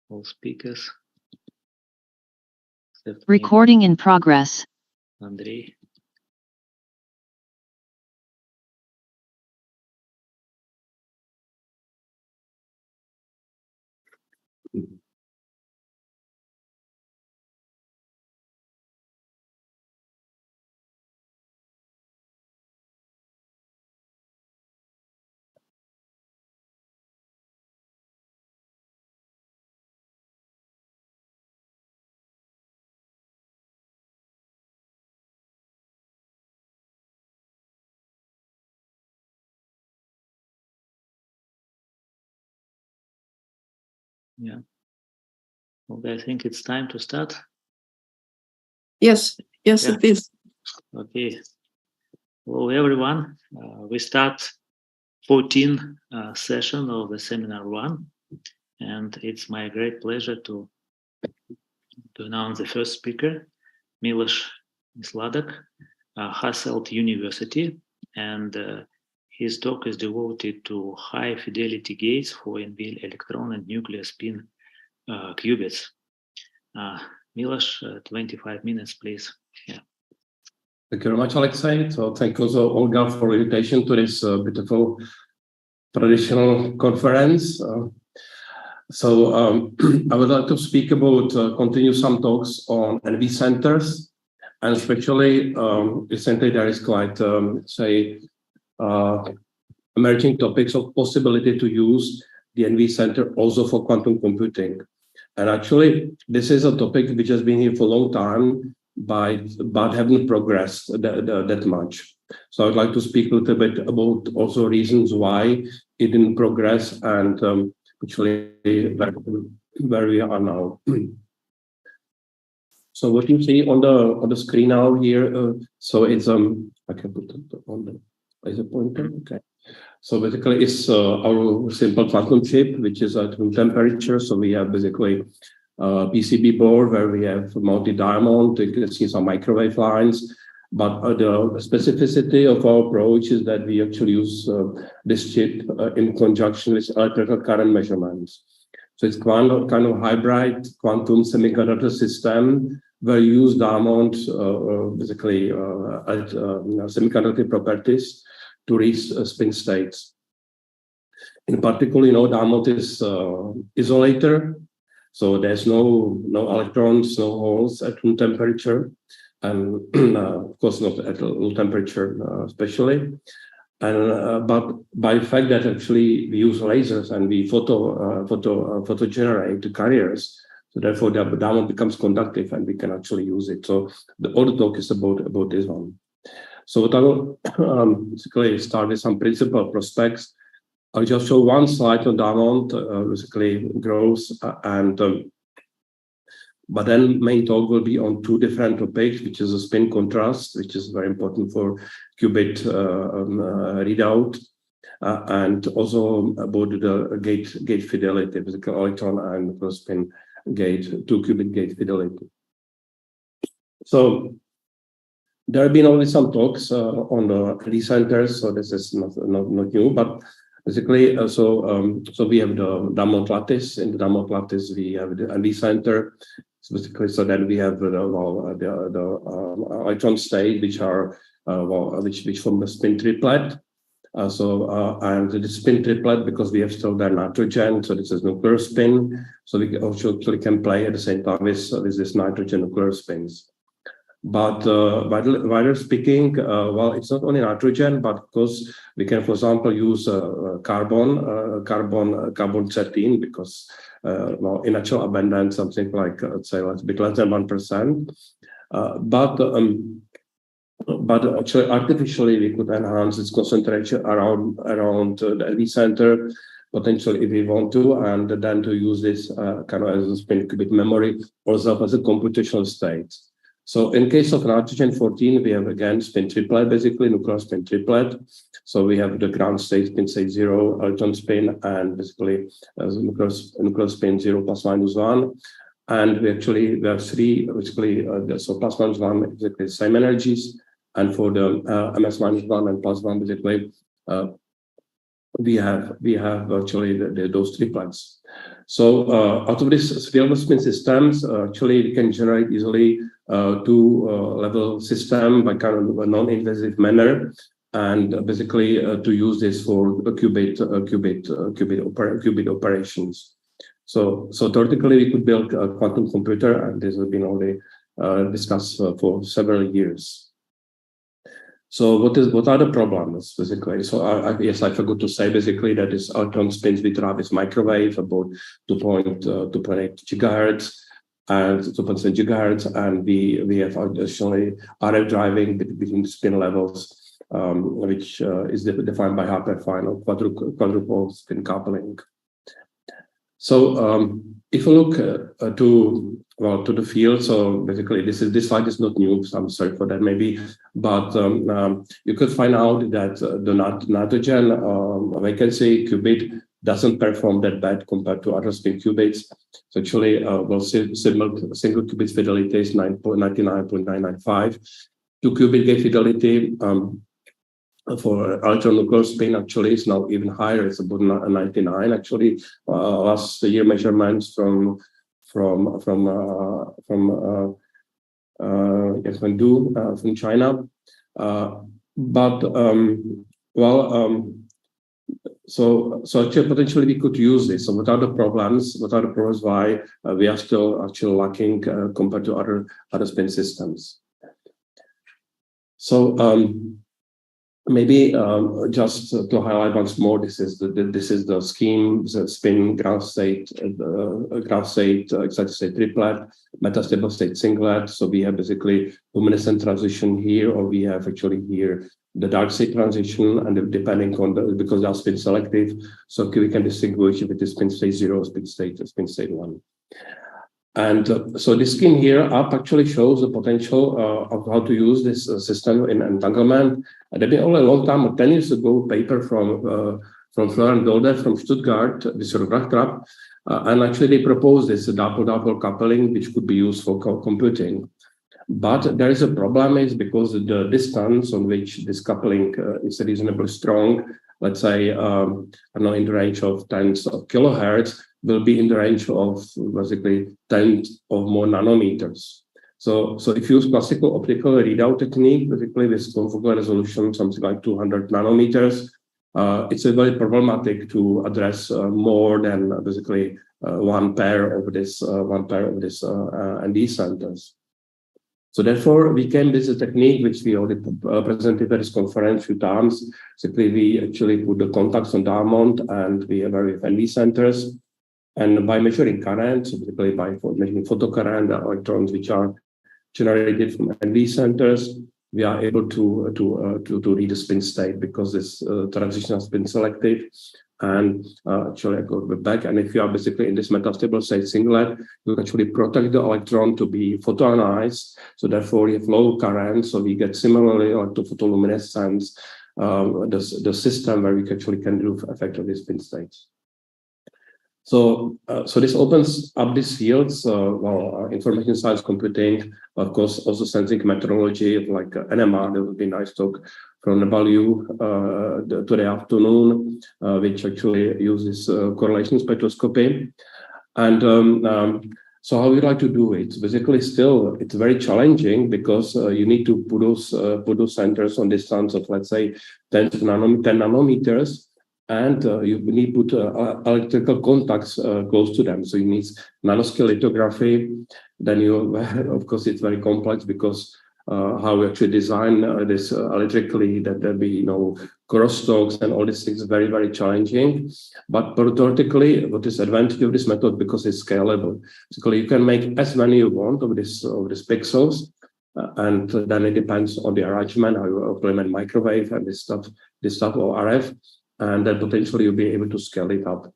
all speakers. Recording in progress. Andrei. Yeah. Okay, I think it's time to start. Yes, it is. Okay. Hello, everyone. We start 14 session of the seminar 1, and it's my great pleasure to announce the first speaker, Miloš Misladak, Hasselt University, and his talk is devoted to high fidelity gates for in-built electron and nuclear spin qubits. Miloš, 25 minutes, please. Yeah. Thank you very much, Alexei. So thank you also, Olga, for the invitation to this beautiful traditional conference. I would like to speak about, continue some talks on NV centers, and especially recently there is quite, emerging topics of possibility to use the NV center also for quantum computing. And actually, this is a topic which has been here for a long time, but haven't progressed that much. So I'd like to speak a little bit about also reasons why it didn't progress and actually where we are now. So what you see on the screen now here, so it's I can put it on the laser pointer. Okay. So basically, it's our simple quantum chip, which is at room temperature. So we have basically PCB board where we have multi-diamond. You can see some microwave lines. But the specificity of our approach is that we actually use this chip in conjunction with electrical current measurements. So it's kind of hybrid quantum semiconductor system where you use diamond basically at semiconductor properties to reach spin states. In particular, diamond is isolator. So there's no electrons, no holes at room temperature, and of course not at low temperature especially. And but by the fact that actually we use lasers and we photo generate the carriers, so therefore the diamond becomes conductive and we can actually use it. So all the talk is about this one. So what I will basically start with some principal prospects. I'll just show one slide on diamond, basically growth, but then main talk will be on two different topics, which is a spin contrast, which is very important for qubit readout, and also about the gate fidelity, basically electron and spin gate, 2-qubit gate fidelity. So there have been always some talks on the NV centers, so this is not new, but basically, so we have the diamond lattice. In the diamond lattice, we have the NV center. So basically, so then we have the electron state, which are which form the spin triplet. And the spin triplet, because we have still there nitrogen, so this is nuclear spin. So we also actually can play at the same time with this nitrogen nuclear spins. But wider speaking, well, it's not only nitrogen, but because we can, for example, use carbon 13, because well, in natural abundance, something like let's say a bit less than 1%. But actually, artificially, we could enhance its concentration around the NV center, potentially if we want to, and then to use this kind of as a spin qubit memory, also as a computational state. So in case of nitrogen 14, we have again spin triplet, basically nuclear spin triplet. So we have the ground state spin state 0, electron spin, and basically nuclear spin 0 plus minus 1. And we have three, basically, so plus minus 1 basically the same energies. And for the ms minus 1 and plus 1, basically, we have actually those triplets. So out of this field spin systems, actually we can generate easily two-level system by kind of a non-invasive manner, and basically to use this for qubit operations. So theoretically we could build a quantum computer, and this has been already discussed for several years. So what are the problems basically? So yes, I forgot to say basically that this electron spins with this microwave about 2.8 gigahertz and 2.7 gigahertz, and we have additionally RF driving between the spin levels, which is defined by hyperfine or quadruple spin coupling. So if you look to the field, so basically this slide is not new, so I'm sorry for that maybe, but you could find out that the nitrogen vacancy qubit doesn't perform that bad compared to other spin qubits. So actually, single qubit fidelity is 99.995. 2 qubit gate fidelity for electron nuclear spin actually is now even higher. It's about 99 actually. Last year measurements from China, so actually potentially we could use this. So what are the problems? What are the problems why we are still actually lacking compared to other spin systems? So maybe just to highlight once more, this is the scheme: the spin, ground state, excited state triplet, metastable state singlet. So we have basically luminescent transition here, or we have actually here the dark state transition, and depending on because they are spin selective, so we can distinguish if it is spin state 0, spin state 1. And so this scheme here up actually shows the potential of how to use this system in entanglement. There been only a long time, 10 years ago, paper from Florian Golder from Stuttgart, this sort of trap, and actually they proposed this double coupling, which could be used for computing. But there is a problem, is because the distance on which this coupling is reasonably strong, let's say, I don't know, in the range of tens of kilohertz, will be in the range of basically tens of more nanometers. So if you use classical optical readout technique, basically with confocal resolution, something like 200 nanometers, it's a very problematic to address more than basically one pair of this ND centers. So therefore, we came with a technique which we already presented at this conference a few times. Simply, we actually put the contacts on diamond, and we have various ND centers. And by measuring current, so basically by measuring photocurrent, electrons which are generated from ND centers, we are able to read the spin state because this transition has been selected. And actually, I go back. And if you are basically in this metastable state singlet, you actually protect the electron to be photoionized. So therefore, you have low current. So we get similarly to photoluminescence, the system where we actually can do effectively spin states. So this opens up these fields, information science computing, of course, also sensing metrology, like NMR. There will be a nice talk from Nabalu today afternoon, which actually uses correlation spectroscopy. And so how we like to do it? Basically, still, it's very challenging because you need to put those centers on distance of, let's say, 10 nanometers. And you need to put electrical contacts close to them. So you need nanoscale lithography. Then you, of course, it's very complex because how we actually design this electrically, that there be crosstalks and all these things, very, very challenging. But theoretically, what is advantage of this method, because it's scalable. Basically, you can make as many you want of these pixels, and then it depends on the arrangement, how you implement microwave and this stuff or RF. And then potentially you'll be able to scale it up.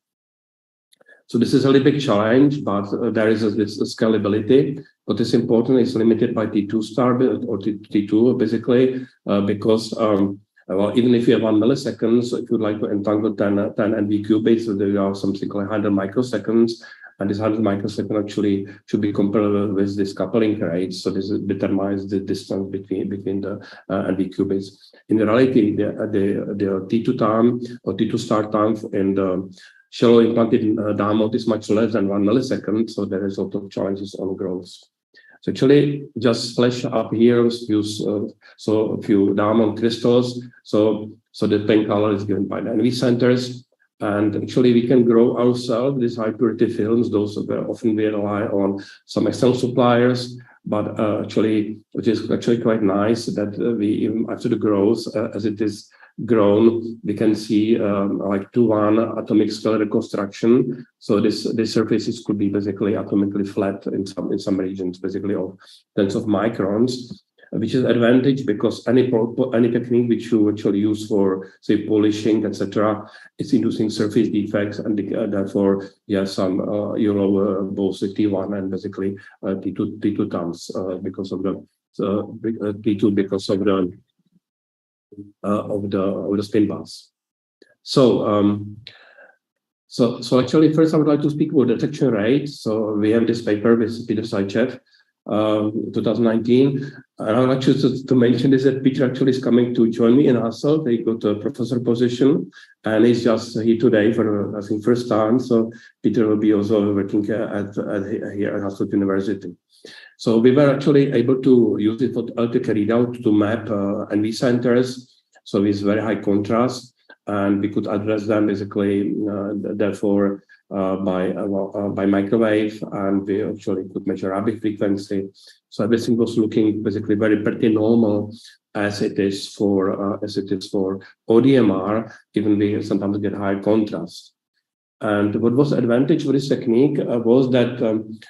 So this is a little big challenge, but there is this scalability. What is important is limited by T2 star or T2 basically, because even if you have 1 millisecond, so if you'd like to entangle 10 NV qubits, so there are something like 100 microseconds, and this 100 microsecond actually should be comparable with this coupling rate. So this determines the distance between the NV qubits. In reality, the T2 time or T2 start time in the shallow implanted diamond is much less than 1 millisecond, so there is a lot of challenges on growth. So actually, just flash up here, use a few diamond crystals. So the pink color is given by the NV centers. And actually, we can grow ourselves these high purity films. Those often we rely on some external suppliers. But actually, which is actually quite nice that we, even after the growth, as it is grown, we can see like 2-1 atomic scale reconstruction. So these surfaces could be basically atomically flat in some regions, basically of tens of microns, which is advantage because any technique which you actually use for, say, polishing, etc., it's inducing surface defects, and therefore you have some both T1 and basically T2 terms because of the T2 because of the spin bars. So actually, first I would like to speak about detection rate. So we have this paper with Peter Sajcev, 2019, and I would like to mention is that Peter actually is coming to join me in Hassel. They got a professor position, and he's just here today for I think first time. So Peter will be also working here at Hassel University. So we were actually able to use it for LTK readout to map NV centers, so with very high contrast, and we could address them basically, therefore, by microwave, and we actually could measure Rabi frequency. So everything was looking basically pretty normal as it is for ODMR, even we sometimes get high contrast. And what was the advantage of this technique was that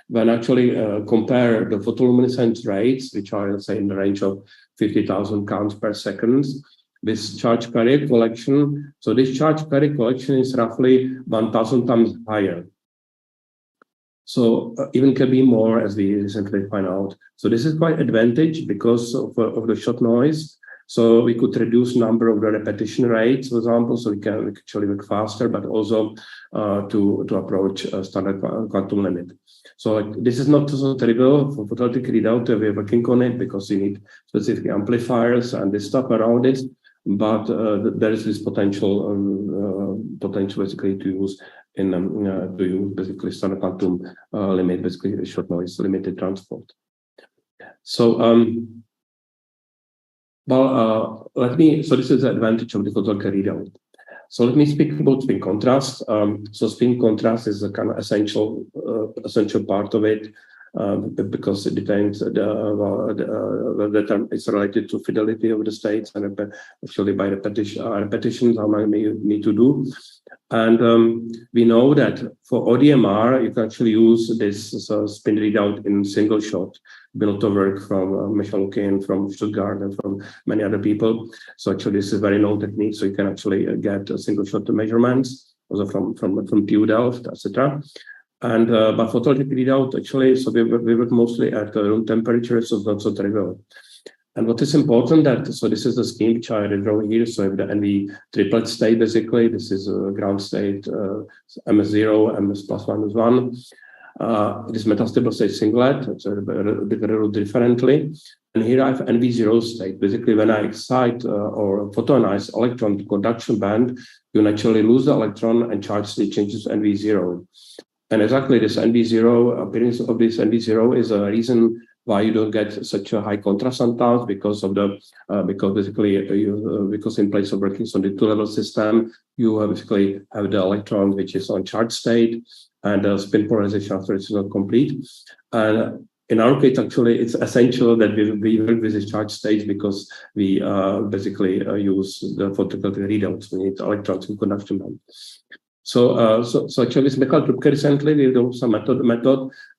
when actually compare the photoluminescence rates, which are, let's say, in the range of 50,000 counts per second, with charge carrier collection. So this charge carrier collection is roughly 1,000 times higher. So even can be more, as we recently find out. So this is quite advantage because of the shot noise. So we could reduce number of the repetition rates, for example, so we can actually work faster, but also to approach a standard quantum limit. So this is not so trivial for photoelectric readout. We're working on it because you need specific amplifiers and this stuff around it. But there is this potential basically to use basically standard quantum limit, basically short noise limited transport. So so this is the advantage of the photoelectric readout. So let me speak about spin contrast. So spin contrast is a kind of essential part of it because it depends the term is related to fidelity of the states and actually by repetitions how many you need to do. And we know that for ODMR, you can actually use this spin readout in single shot. Been a lot of work from Michel Lukin, from Stuttgart, and from many other people. So actually, this is a very known technique. So you can actually get a single shot measurements, also from TU Delft, etc. And but photoelectric readout, actually, so we work mostly at room temperature, so it's not so trivial. And what is important that, so this is the scheme which I draw here. So if the NV triplet state, basically, this is a ground state, MS0, MS plus minus 1. This metastable state singlet, it's a bit differently. And here I have NV0 state. Basically, when I excite or photonize electron to conduction band, you naturally lose the electron and charge state changes to NV0. And exactly this NV0, appearance of this NV0 is a reason why you don't get such a high contrast sometimes because of the because basically because in place of working on the two-level system, you basically have the electron which is on charge state and the spin polarization after it's not complete. And in our case, actually, it's essential that we work with the charge state because we basically use the photoelectric readouts. We need electrons in conduction band. So actually, with Michael Trubke recently, we do some method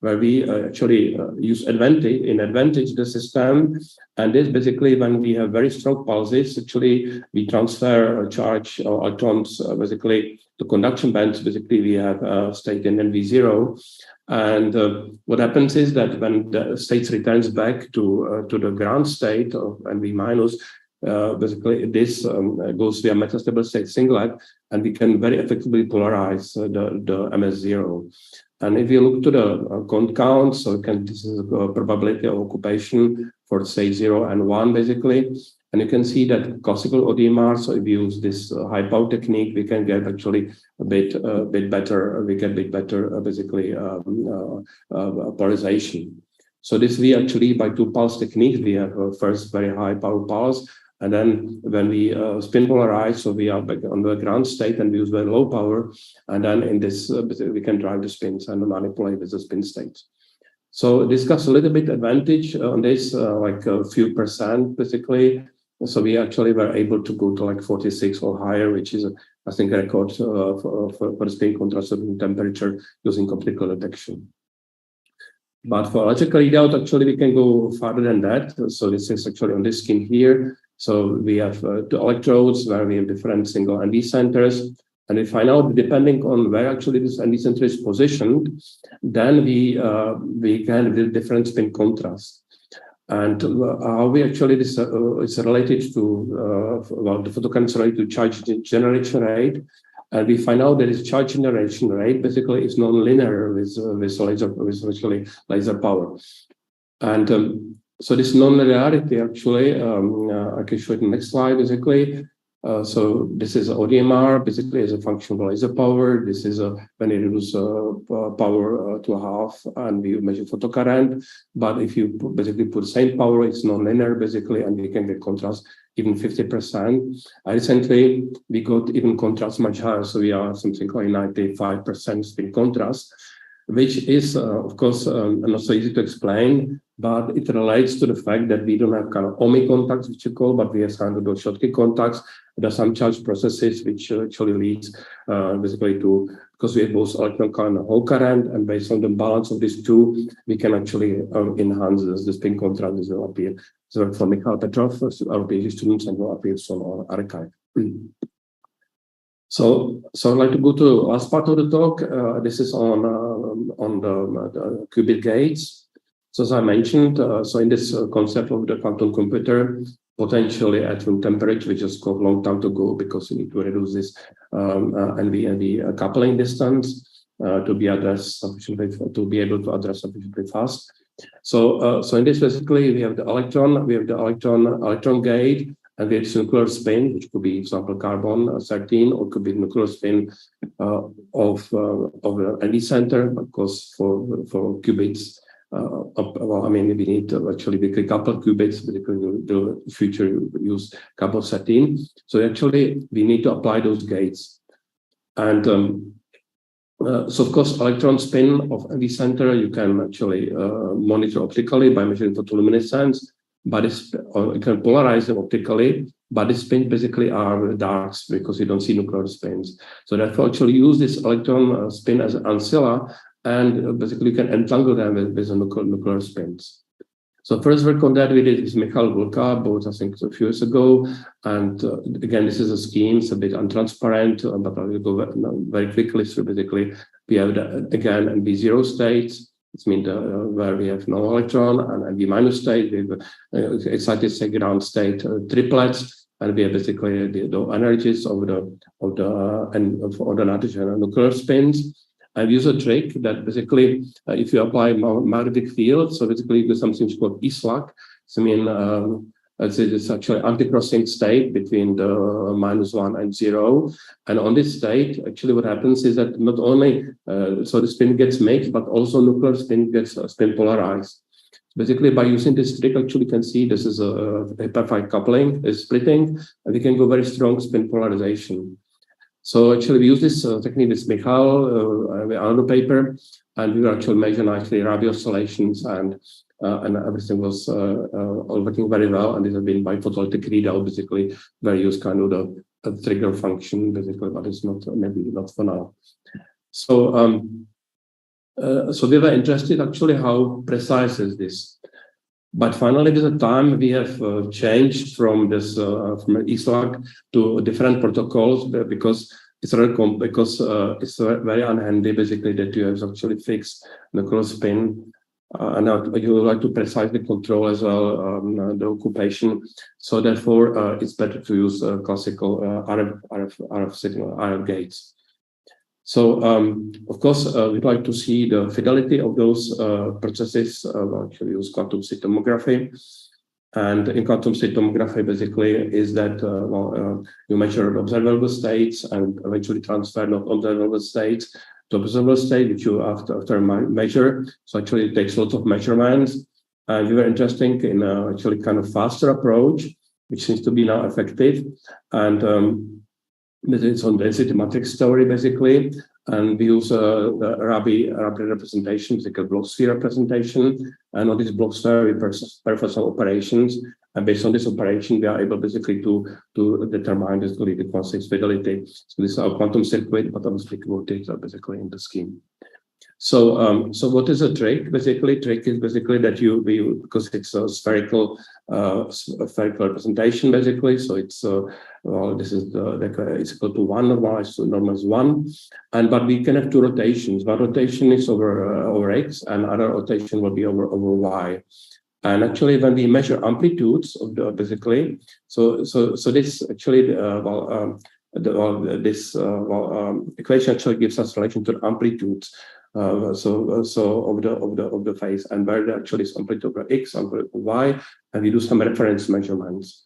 where we actually use advantage the system, and this basically when we have very strong pulses, actually we transfer charge or electrons basically to conduction bands. Basically, we have state in NV0, and what happens is that when the state returns back to the ground state of NV minus. Basically, this goes via metastable state singlet, and we can very effectively polarize the MS0. And if you look to the cone count, so this is a probability of occupation for state 0 and 1, basically. And you can see that classical ODMR, so if we use this high power technique, we can get actually a bit better, we get a bit better, polarization. So this we actually, by two pulse techniques, we have first very high power pulse, and then when we spin polarize, so we are back on the ground state and we use very low power, and then in this, we can drive the spins and manipulate with the spin states. So discuss a little bit advantage on this, like a few percent basically. So we actually were able to go to like 46 or higher, which is, I think, a record for spin contrast of temperature using optical detection. But for electrical readout, actually, we can go farther than that. So this is actually on this scheme here. So we have two electrodes where we have different single ND centers. And we find out, depending on where actually this ND center is positioned, then we can have different spin contrast. And how we actually, this is related to, well, the photocurrent is related to charge generation rate. And we find out that this charge generation rate basically is non-linear with actually laser power. And so this non-linearity actually, I can show it in the next slide basically. So this is ODMR basically as a function of laser power. This is when you reduce power to half and we measure photocurrent. But if you basically put the same power, it's non-linear basically, and we can get contrast even 50%. Recently, we got even contrast much higher. So we are something like 95% spin contrast, which is, of course, not so easy to explain, but it relates to the fact that we don't have kind of OMI contacts, which you call, but we have kind of those Schottky contacts. There are some charge processes which actually leads basically to, because we have both electron current and Hall current, and based on the balance of these two, we can actually enhance the spin contrast. This will appear. So from Mikhail Petrov, our PhD students, and will appear on our archive. So I'd like to go to the last part of the talk. This is on the qubit gates. So as I mentioned, so in this concept of the quantum computer, potentially at room temperature, which is called a long time to go because you need to reduce this NV coupling distance to be addressed sufficiently to be able to address sufficiently fast. So in this basically we have the electron gate. And we have nuclear spin, which could be, for example, carbon 13, or could be nuclear spin of an ND center, because for qubits, well, I mean, we need to actually couple qubits, because in the future use carbon 13. So actually, we need to apply those gates. And so, of course, electron spin of ND center, you can actually monitor optically by measuring photoluminescence. But you can polarize them optically, but the spins basically are darks because you don't see nuclear spins. So therefore, actually use this electron spin as an ancilla, and basically you can entangle them with the nuclear spins. So first work on that we did with Mikhail Vulka, both I think a few years ago. And again, this is a scheme, it's a bit untransparent, but I will go very quickly. So basically, we have again NV0 states. It means where we have no electron, and NV minus state, we have excited second ground state triplets, and we have basically the energies of the nitrogen nuclear spins. And use a trick that basically, if you apply magnetic field, so basically you do something called E-slug. So I mean, it's actually anti-crossing state between the -1 and 0. And on this state, actually what happens is that not only, so the spin gets mixed, but also nuclear spin gets spin polarized. Basically, by using this trick, actually you can see this is a perfect coupling, is splitting, and we can go very strong spin polarization. So actually we use this technique with Mikhail on the paper, and we were actually measuring actually radio oscillations, and everything was all working very well. And this has been by photoelectric readout, basically, where you use kind of the trigger function, basically, but it's not, maybe not for now. So, so we were interested actually how precise is this. But finally, with the time, we have changed from this from E-slug to different protocols because it's very unhandy, basically, that you have actually fixed nuclear spin. And you would like to precisely control as well the occupation. So therefore, it's better to use classical RF signal, RF gates. So, of course, we'd like to see the fidelity of those processes. We'll actually use quantum tomography. And in quantum state tomography, basically, is that you measure observable states and eventually transfer not observable states to observable state, which you after measure. So actually, it takes lots of measurements. And we were interested in actually kind of faster approach, which seems to be now effective. And it's on density matrix theory, basically. And we use the Rabi representation, like a block sphere representation. And on this block sphere, we perform some operations. And based on this operation, we are able basically to determine the quantum fidelity. So this is our quantum circuit, but obviously quoted basically in the scheme. So, so what is a trick? Basically, trick is basically that because it's a spherical representation, basically. So it's this is it's equal to 1 or y, so normal is 1, but we can have two rotations. One rotation is over x, and other rotation will be over y. And actually, when we measure amplitudes of the basically, so this actually equation actually gives us relation to the amplitudes. So of the phase, and where there actually is amplitude over x, amplitude over y, and we do some reference measurements.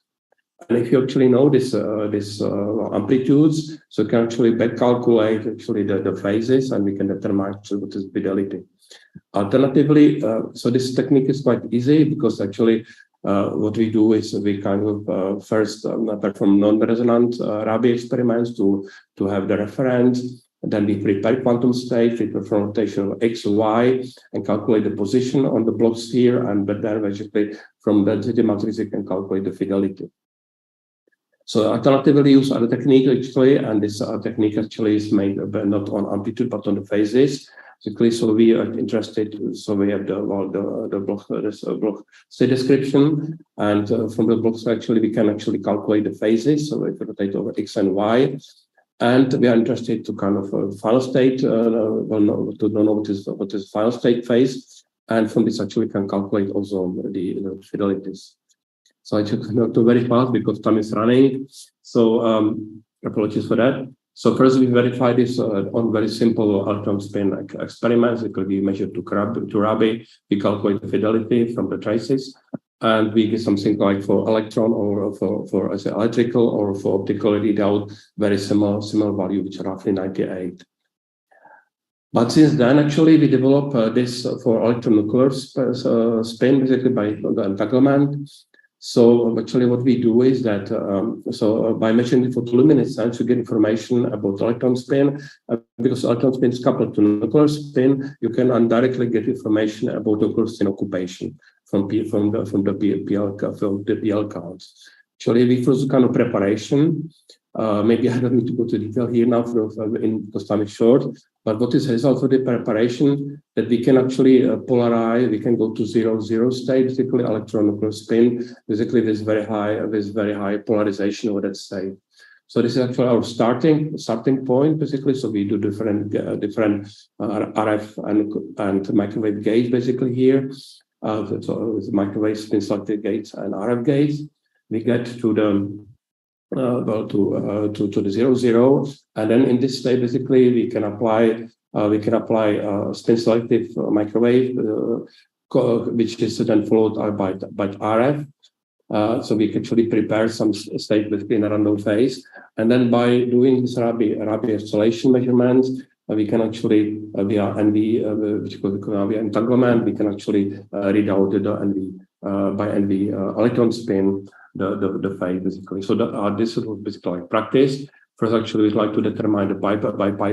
And if you actually know this amplitudes, so you can actually back calculate actually the phases, and we can determine actually what is fidelity. Alternatively, so this technique is quite easy because actually what we do is we kind of first perform non-resonant Rabi experiments to have the reference. Then we prepare quantum state, we perform rotation of x, y, and calculate the position on the block sphere, and but then basically from the density matrix you can calculate the fidelity. So alternatively use other technique actually, and this technique actually is made not on amplitude but on the phases. So we are interested. So we have the block state description, and from the blocks actually we can actually calculate the phases. So we rotate over x and y. And we are interested to kind of final state, to know what is final state phase, and from this actually can calculate also the fidelities. So I should not do very fast because time is running. So apologies for that. So first we verify this on very simple electron spin experiments. It could be measured to Rabi. We calculate the fidelity from the traces. And we get something like for electron or for as electrical or for optical readout, very similar value, which are roughly 98. But since then, actually, we develop this for electronuclear spin, basically by the entanglement. So actually what we do is that, by measuring the photoluminescence, you get information about electron spin. Because electron spin is coupled to nuclear spin, you can indirectly get information about nuclear spin occupation from the PL counts. Actually, we first kind of preparation. Maybe I don't need to go to detail here now because time is short. But what is the result of the preparation? That we can actually polarize. We can go to 0-0 state, basically electronuclear spin, basically with very high polarization of that state. So this is actually our starting point, basically. So we do different RF and microwave gates, basically here. So microwave spin selected gates and RF gates. We get to the to the 0-0, and then in this state, basically, we can apply spin selective microwave, which is then followed by RF. So we can actually prepare some state within a random phase, and then by doing this Rabi oscillation measurements, we can actually via NV, which is called via entanglement, we can actually read out the NV by NV electron spin. The phase basically. So this was basically like practice. First, actually, we'd like to determine the pi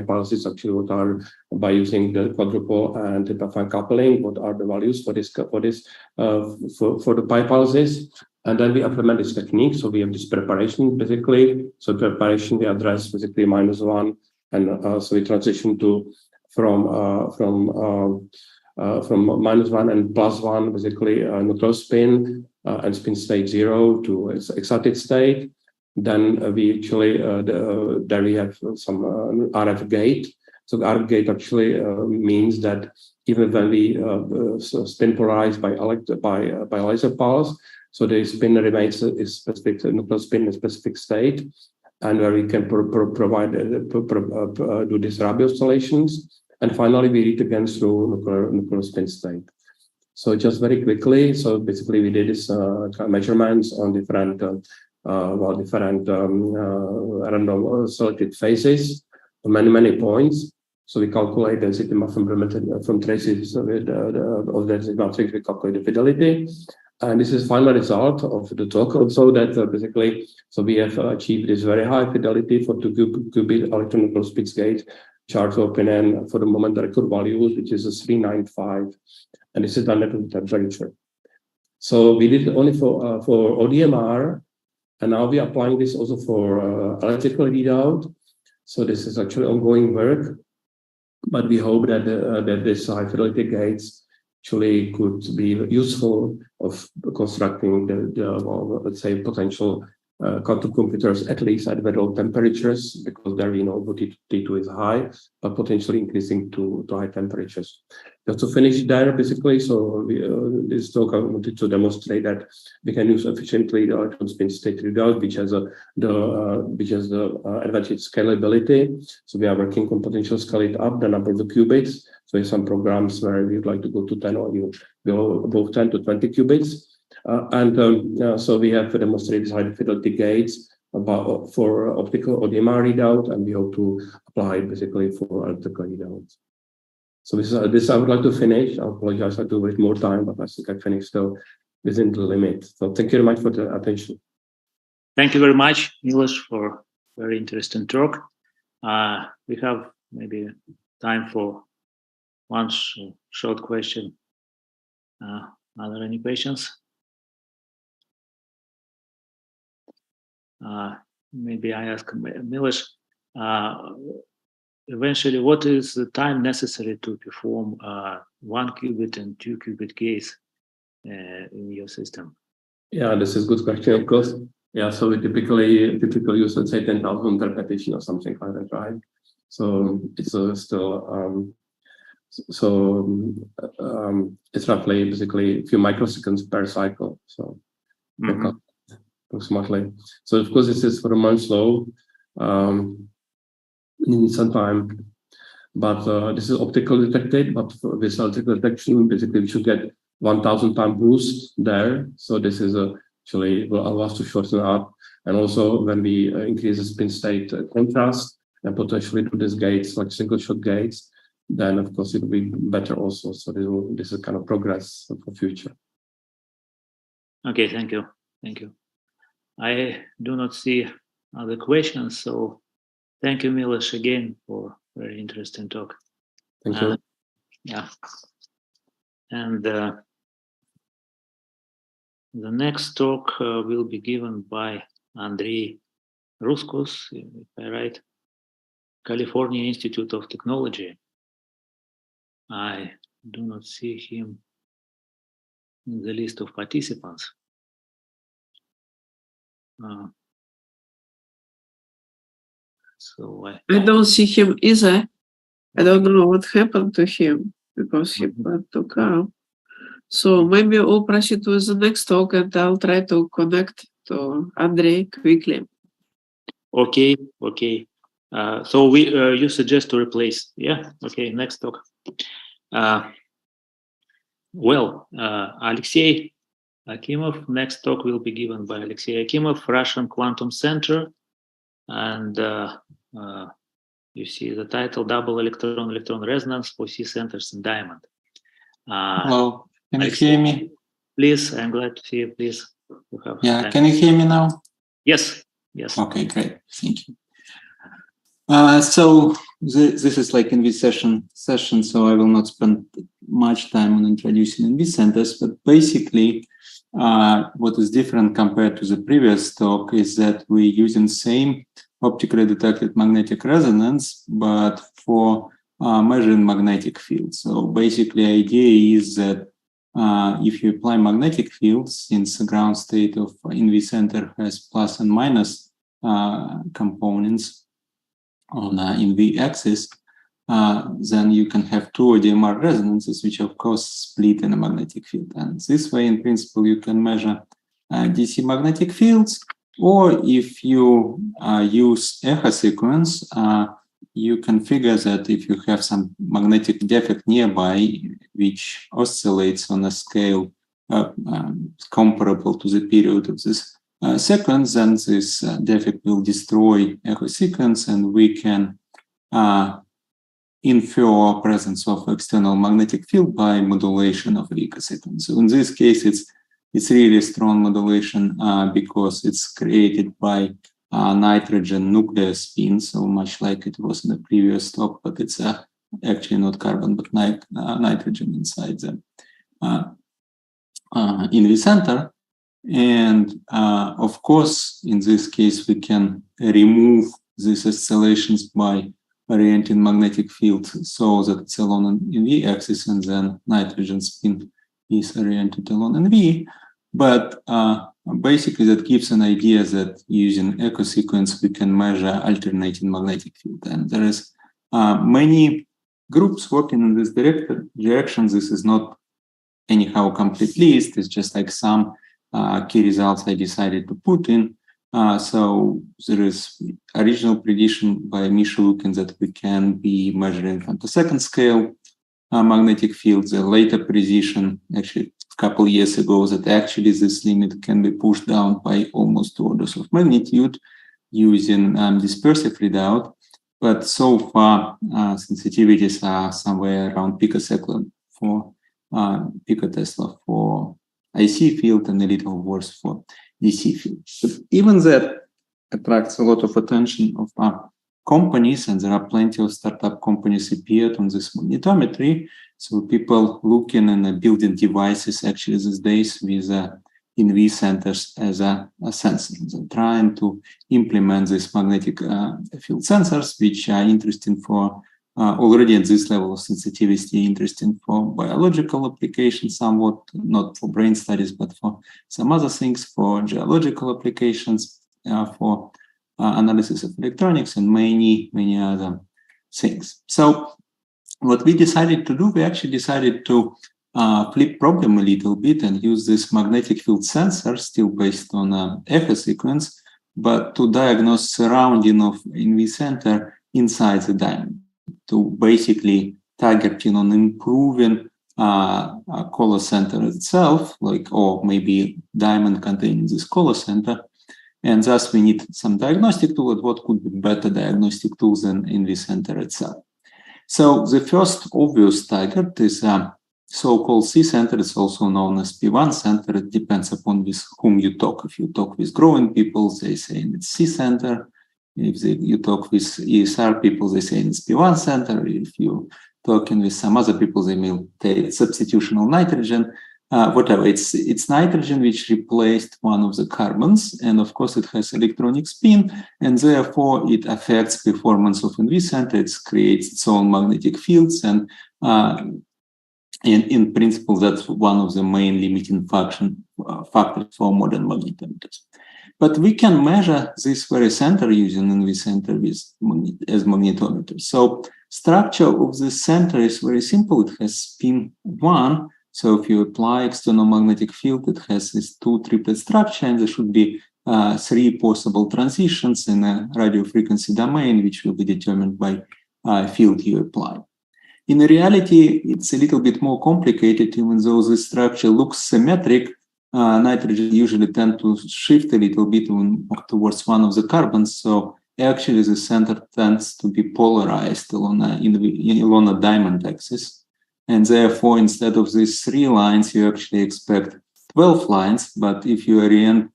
pulses actually what are by using the quadruple and triple coupling. What are the values for the pi pulses? And then we implement this technique. So we have this preparation basically. So preparation we address basically -1, and so we transition to from -1 and +1 basically neutral spin. And spin state 0 to excited state. Then we actually, there we have some RF gate. So the RF gate actually means that even when we spin polarize by laser pulse, so the spin remains is specific, nuclear spin in a specific state, and where we can provide, do these Rabi oscillations. And finally, we read again through nuclear spin state. So just very quickly, so basically we did this measurements on different random selected phases, many points. So we calculate density from traces of the density matrix. We calculate the fidelity, and this is final result of the talk. Also, that basically, so we have achieved this very high fidelity for 2 qubit electronical speed gate charge open, and for the moment the record values, which is a 395, and this is done at room temperature. So we did it only for ODMR, and now we are applying this also for electrical readout. So this is actually ongoing work, but we hope that that this high fidelity gates actually could be useful of constructing the let's say potential quantum computers, at least at very low temperatures, because there we know T2 is high, but potentially increasing to high temperatures. Just to finish there, basically, so this talk I wanted to demonstrate that we can use efficiently the electron spin state readout, which has the advantage scalability. So we are working on potential scale it up the number of the qubits. So in some programs where we would like to go to 10 or even go above 10 to 20 qubits. So we have demonstrated high fidelity gates for optical ODMR readout, and we hope to apply it basically for electrical readout. So this I would like to finish. I apologize I have to wait more time, but I think I finished still within the limit. So thank you very much for the attention. Thank you very much, Milos, for very interesting talk. We have maybe time for one short question. Are there any questions? Maybe I ask Milos, eventually, what is the time necessary to perform 1 qubit and 2 qubit case in your system? Yeah, this is a good question, of course. Yeah, so we typically use, let's say, 10,000 repetition or something like that, right? So it's still it's roughly basically a few microseconds per cycle. So approximately. So of course, this is for a month slow. Need some time, but this is optical detected. But with optical detection, basically we should get 1,000 time boost there. So this is actually will allow us to shorten up. And also when we increase the spin state contrast and potentially do these gates like single shot gates, then of course it will be better also. So this is kind of progress for future. Okay, thank you. Thank you. I do not see other questions, so thank you, Milos, again for very interesting talk. Thank you. Yeah. And the next talk will be given by Andrei Ruskos, if I write, California Institute of Technology. I do not see him in the list of participants. So I don't see him either. I don't know what happened to him because he went to come. So maybe we'll proceed with the next talk, and I'll try to connect to Andrei quickly. Okay. So you suggest to replace? Yeah. Okay. Next talk. Alexey Akimov. Next talk will be given by Alexey Akimov, Russian Quantum Center, and you see the title: Double Electron Resonance for C centers in diamond. Hello, can you hear me? Please, I'm glad to see you. Please. Yeah, can you hear me now? Yes. Okay, great. Thank you. So this is like NV session, so I will not spend much time on introducing NV centers, but basically what is different compared to the previous talk is that we're using same optically detected magnetic resonance, but for measuring magnetic fields. So basically the idea is that if you apply magnetic fields, since the ground state of NV center has plus and minus components on NV axis, then you can have two ODMR resonances, which of course split in a magnetic field. And this way, in principle, you can measure DC magnetic fields, or if you use echo sequence, you can figure that if you have some magnetic defect nearby, which oscillates on a scale comparable to the period of this sequence, then this defect will destroy echo sequence, and we can infer presence of external magnetic field by modulation of the echo sequence. So in this case, it's really strong modulation because it's created by nitrogen nuclear spin, so much like it was in the previous talk, but it's actually not carbon, but nitrogen inside the in the center. And of course, in this case, we can remove these oscillations by orienting magnetic field so that it's along in V axis, and then nitrogen spin is oriented along in V. But basically, that gives an idea that using echo sequence, we can measure alternating magnetic field. And there is many groups working in this direction. This is not anyhow a complete list. It's just like some key results I decided to put in. So there is original prediction by Misha Lukin that we can be measuring femtosecond scale magnetic fields. A later precision, actually a couple years ago, that actually this limit can be pushed down by almost 2 orders of magnitude using dispersive readout. But so far, sensitivities are somewhere around picosecond for picotesla for IC field and a little worse for DC field. But even that attracts a lot of attention of companies, and there are plenty of startup companies appeared on this magnetometry. So people looking and building devices actually these days with in-V centers as a sensor. They're trying to implement these magnetic field sensors, which are interesting for already at this level of sensitivity, interesting for biological applications, somewhat not for brain studies, but for some other things, for geological applications, for analysis of electronics, and many other things. So what we decided to do, we actually decided to flip problem a little bit and use this magnetic field sensor, still based on echo sequence, but to diagnose surrounding of in-V center inside the diamond, to basically targeting on improving color center itself, like, or maybe diamond containing this color center. And thus we need some diagnostic tool, and what could be better diagnostic tools than in the center itself. So the first obvious target is so-called C center. It's also known as P1 center. It depends upon with whom you talk. If you talk with growing people, they say it's C center. If you talk with ESR people, they say it's P1 center. If you're talking with some other people, they may take substitutional nitrogen. Whatever, it's nitrogen which replaced one of the carbons, and of course it has electronic spin, and therefore it affects performance of in-V center. It creates its own magnetic fields, and in principle, that's one of the main limiting factors for modern magnetometers. But we can measure this very center using in-V center as magnetometers. So structure of the center is very simple. It has spin 1. So if you apply external magnetic field, it has this 2-triplet structure, and there should be 3 possible transitions in a radio frequency domain, which will be determined by field you apply. In reality, it's a little bit more complicated. Even though the structure looks symmetric, nitrogen usually tend to shift a little bit towards one of the carbons. So actually, the center tends to be polarized along a diamond axis. And therefore, instead of these 3 lines, you actually expect 12 lines. But if you orient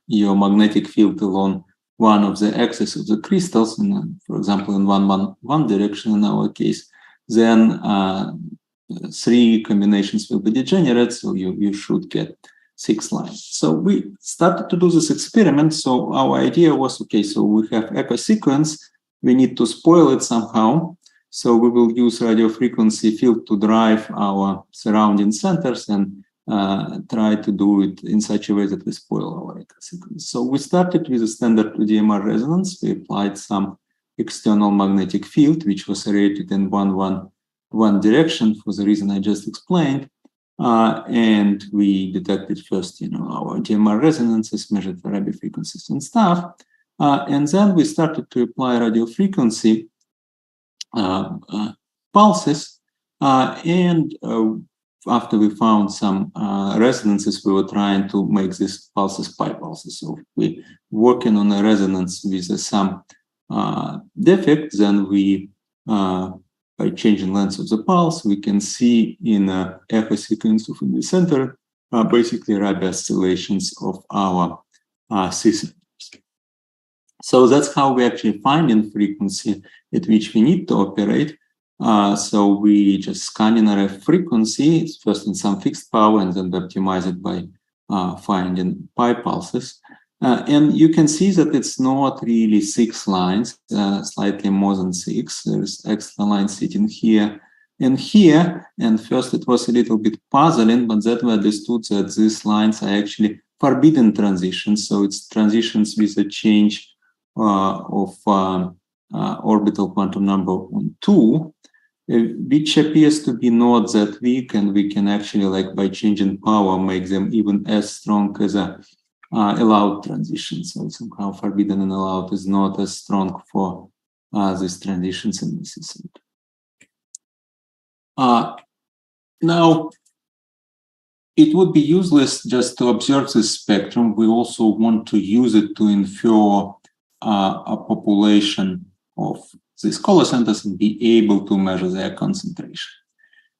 your magnetic field along one of the axes of the crystals, for example, in one direction in our case, then 3 combinations will be degenerate, so you should get 6 lines. So we started to do this experiment. So our idea was, okay, so we have echo sequence, we need to spoil it somehow. So we will use radio frequency field to drive our surrounding centers and try to do it in such a way that we spoil our echo sequence. So we started with a standard 2DMR resonance. We applied some external magnetic field, which was oriented in one direction for the reason I just explained. And we detected first, our DMR resonances, measured for radio frequencies and stuff. And then we started to apply radio frequency pulses. And after we found some resonances, we were trying to make these pulses pi pulses. So we working on a resonance with some defect, then we, by changing length of the pulse, we can see in an echo sequence within the center, basically rapid oscillations of our C-centers. So that's how we actually find in frequency at which we need to operate. So we just scan in RF frequency, first in some fixed power, and then we optimize it by finding pi pulses. And you can see that it's not really 6 lines, slightly more than 6. There's extra lines sitting here and here. And first it was a little bit puzzling, but then we understood that these lines are actually forbidden transitions. So it's transitions with a change of orbital quantum number on 2, which appears to be not that weak, and we can actually, like by changing power, make them even as strong as a allowed transition. So somehow forbidden and allowed is not as strong for these transitions in the system. Now, it would be useless just to observe this spectrum. We also want to use it to infer a population of these color centers and be able to measure their concentration.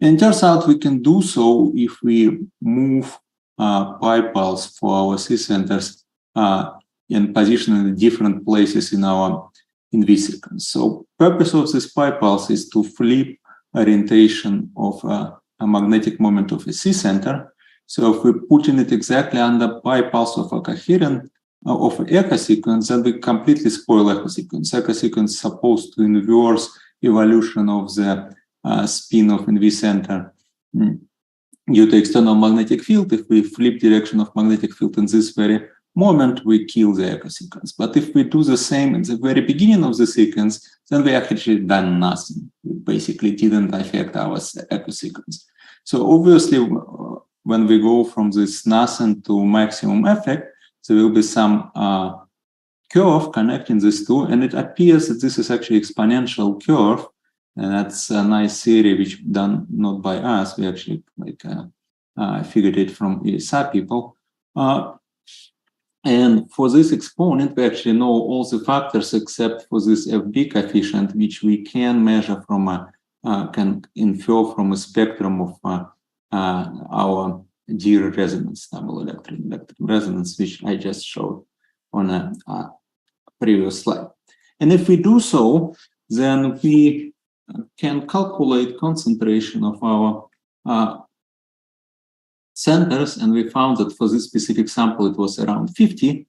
And it turns out we can do so if we move pi pulse for our C-centers and position in different places in our NV sequence. So purpose of this pi pulse is to flip orientation of a magnetic moment of a C-center. So if we put in it exactly under pi pulse of a coherent of an echo sequence, then we completely spoil echo sequence. Echo sequence is supposed to inverse evolution of the spin of NV center due to external magnetic field. If we flip direction of magnetic field in this very moment, we kill the echo sequence. But if we do the same at the very beginning of the sequence, then we actually done nothing. We basically didn't affect our echo sequence. So obviously, when we go from this nothing to maximum effect, there will be some curve connecting these two, and it appears that this is actually exponential curve, and that's a nice theory which done not by us. We actually figured it from ESI people. And for this exponent, we actually know all the factors except for this FB coefficient, which we can measure from can infer from a spectrum of our dear resonance, double electron resonance, which I just showed on a previous slide. And if we do so, then we can calculate concentration of our centers, and we found that for this specific sample, it was around 50.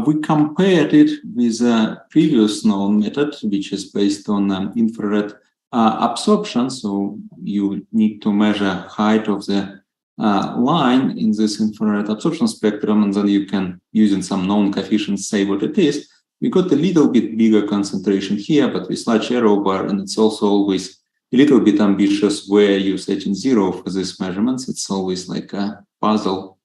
We compared it with a previous known method, which is based on infrared absorption. So you need to measure height of the line in this infrared absorption spectrum, and then you can, using some known coefficients, say what it is. We got a little bit bigger concentration here, but with large arrow bar, and it's also always a little bit ambitious where you set in 0 for these measurements. It's always like a puzzle.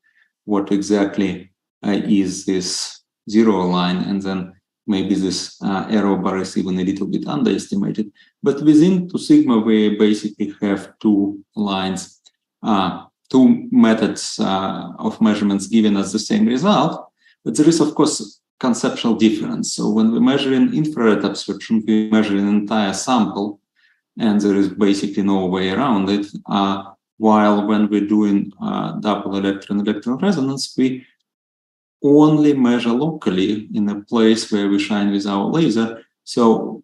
What exactly is this 0 line? And then maybe this arrow bar is even a little bit underestimated. But within 2 sigma, we basically have 2 lines, 2 methods of measurements giving us the same result. But there is, of course, conceptual difference. So when we measure in infrared absorption, we measure an entire sample, and there is basically no way around it. While when we're doing double electron resonance, we only measure locally in a place where we shine with our laser. So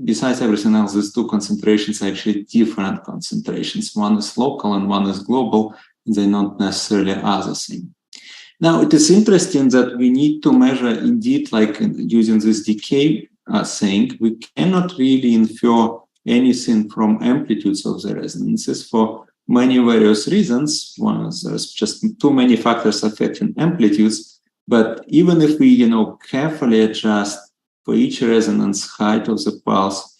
besides everything else, these 2 concentrations are actually different concentrations. One is local and one is global, and they not necessarily are the same. Now, it is interesting that we need to measure indeed, like using this decay thing, we cannot really infer anything from amplitudes of the resonances for many various reasons. One is there's just too many factors affecting amplitudes. But even if we, carefully adjust for each resonance height of the pulse,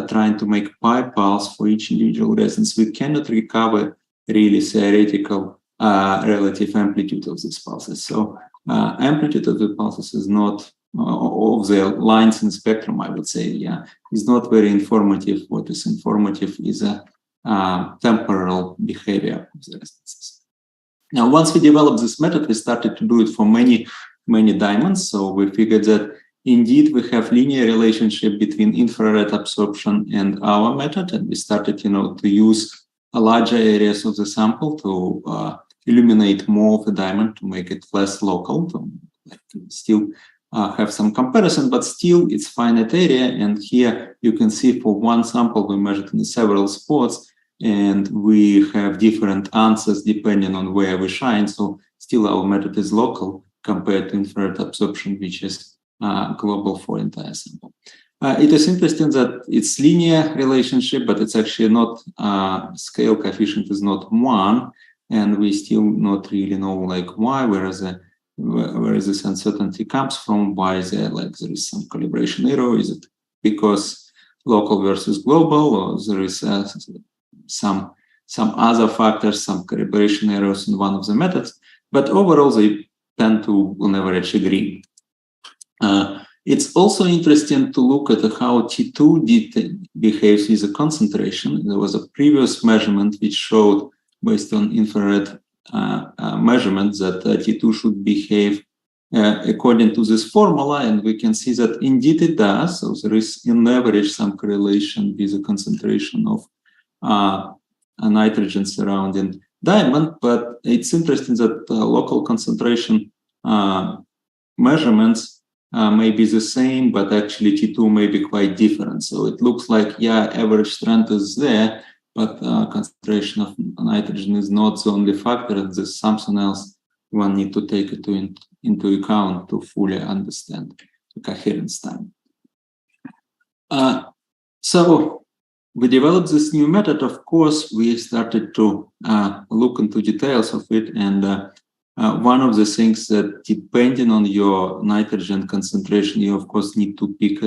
trying to make pi pulse for each individual resonance, we cannot recover really theoretical relative amplitude of these pulses. So amplitude of the pulses is not of the lines in the spectrum, I would say, yeah, is not very informative. What is informative is a temporal behavior of the resonances. Now, once we developed this method, we started to do it for many diamonds. So we figured that indeed we have linear relationship between infrared absorption and our method, and we started, to use larger areas of the sample to illuminate more of the diamond to make it less local, to still have some comparison, but still it's finite area. And here you can see for one sample we measured in several spots, and we have different answers depending on where we shine. So still our method is local compared to infrared absorption, which is global for entire sample. It is interesting that it's linear relationship, but it's actually not, scale coefficient is not 1, and we still not really know why, where this uncertainty comes from, why is there is some calibration error. Is it because local versus global, or there is some other factors, some calibration errors in one of the methods? But overall, they tend to, on average, agree. It's also interesting to look at how T2 behaves with the concentration. There was a previous measurement which showed, based on infrared measurements, that T2 should behave according to this formula, and we can see that indeed it does. So there is, on average, some correlation with the concentration of a nitrogen surrounding diamond. But it's interesting that local concentration measurements may be the same, but actually T2 may be quite different. So it looks like, yeah, average strength is there, but concentration of nitrogen is not the only factor, and there's something else one need to take it into account to fully understand the coherence time. So we developed this new method. Of course, we started to look into details of it, and one of the things that, depending on your nitrogen concentration, you of course need to pick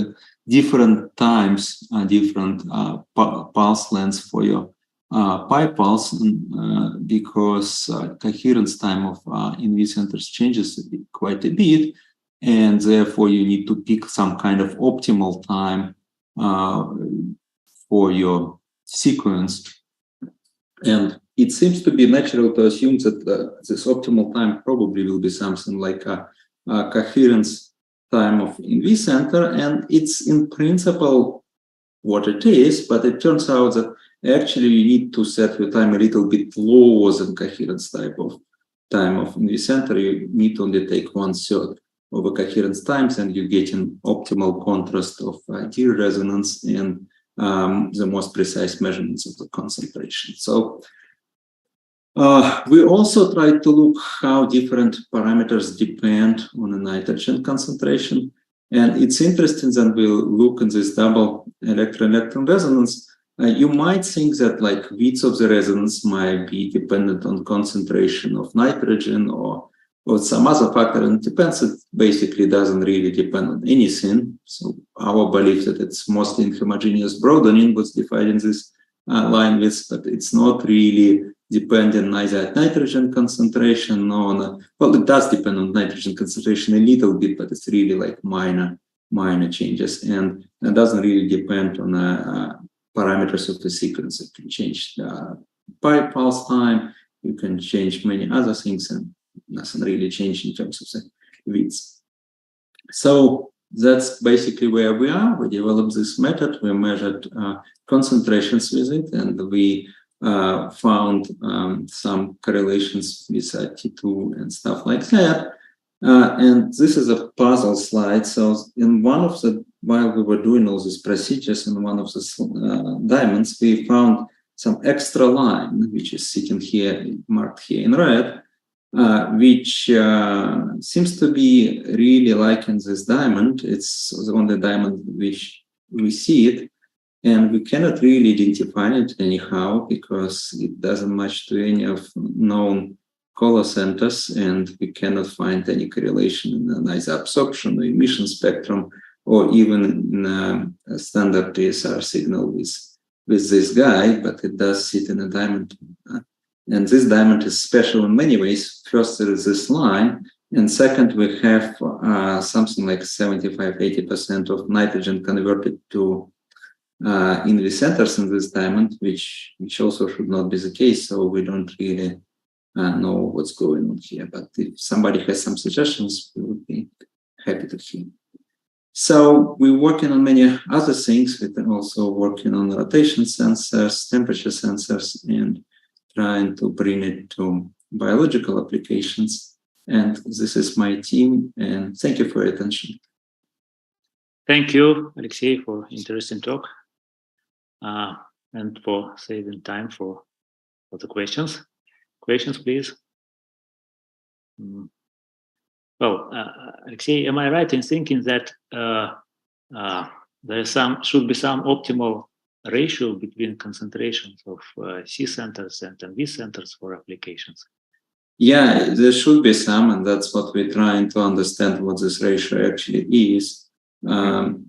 different times, different pulse lengths for your pi pulse, because coherence time of in-V centers changes quite a bit, and therefore you need to pick some kind of optimal time for your sequence. And it seems to be natural to assume that this optimal time probably will be something like a coherence time of in-V center, and it's in principle what it is, but it turns out that actually you need to set your time a little bit lower than coherence type of time of in-V center. You need to only take 1/3 of the coherence times, and you get an optimal contrast of D resonance and the most precise measurements of the concentration. So we also tried to look how different parameters depend on a nitrogen concentration. And it's interesting that we'll look in this double electron-electron resonance. You might think that width of the resonance might be dependent on concentration of nitrogen or some other factor, and it depends. It basically doesn't really depend on anything. So our belief that it's mostly inhomogeneous broadening was defining this line width, but it's not really dependent neither on nitrogen concentration nor on, well, it does depend on nitrogen concentration a little bit, but it's really minor changes, and it doesn't really depend on parameters of the sequence. It can change the pi pulse time, you can change many other things, and nothing really changed in terms of the width. So that's basically where we are. We developed this method, we measured concentrations with it, and we found some correlations with T2 and stuff like that. And this is a puzzle slide. So in one of the, while we were doing all these procedures, in one of the diamonds, we found some extra line, which is sitting here, marked here in red, which seems to be really like in this diamond. It's the only diamond which we see it. And we cannot really identify it anyhow because it doesn't match to any of known color centers, and we cannot find any correlation in either absorption or emission spectrum, or even in a standard TSR signal with this guy, but it does sit in a diamond. And this diamond is special in many ways. First, there is this line, And second, we have something like 75-80% of nitrogen converted to INVI centers in this diamond, which also should not be the case. So we don't really know what's going on here. But if somebody has some suggestions, we would be happy to hear. So we're working on many other things. We're also working on rotation sensors, temperature sensors, and trying to bring it to biological applications. And this is my team. And thank you for your attention. Thank you, Alexey, for interesting talk and for saving time for the questions. Questions, please. Well, Alexey, am I right in thinking that there should be some optimal ratio between concentrations of C centers and NV centers for applications? Yeah, there should be some, and that's what we're trying to understand what this ratio actually is.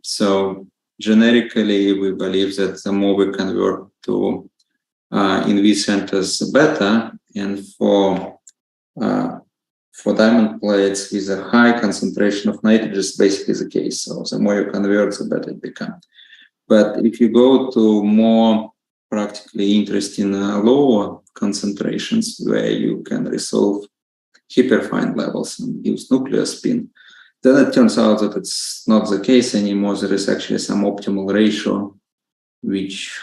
So generically, we believe that the more we convert to NV centers, the better. And for diamond plates with a high concentration of nitrogen is basically the case. So the more you convert, the better it becomes. But if you go to more practically interesting lower concentrations where you can resolve hyperfine levels and use nuclear spin, then it turns out that it's not the case anymore. There is actually some optimal ratio, which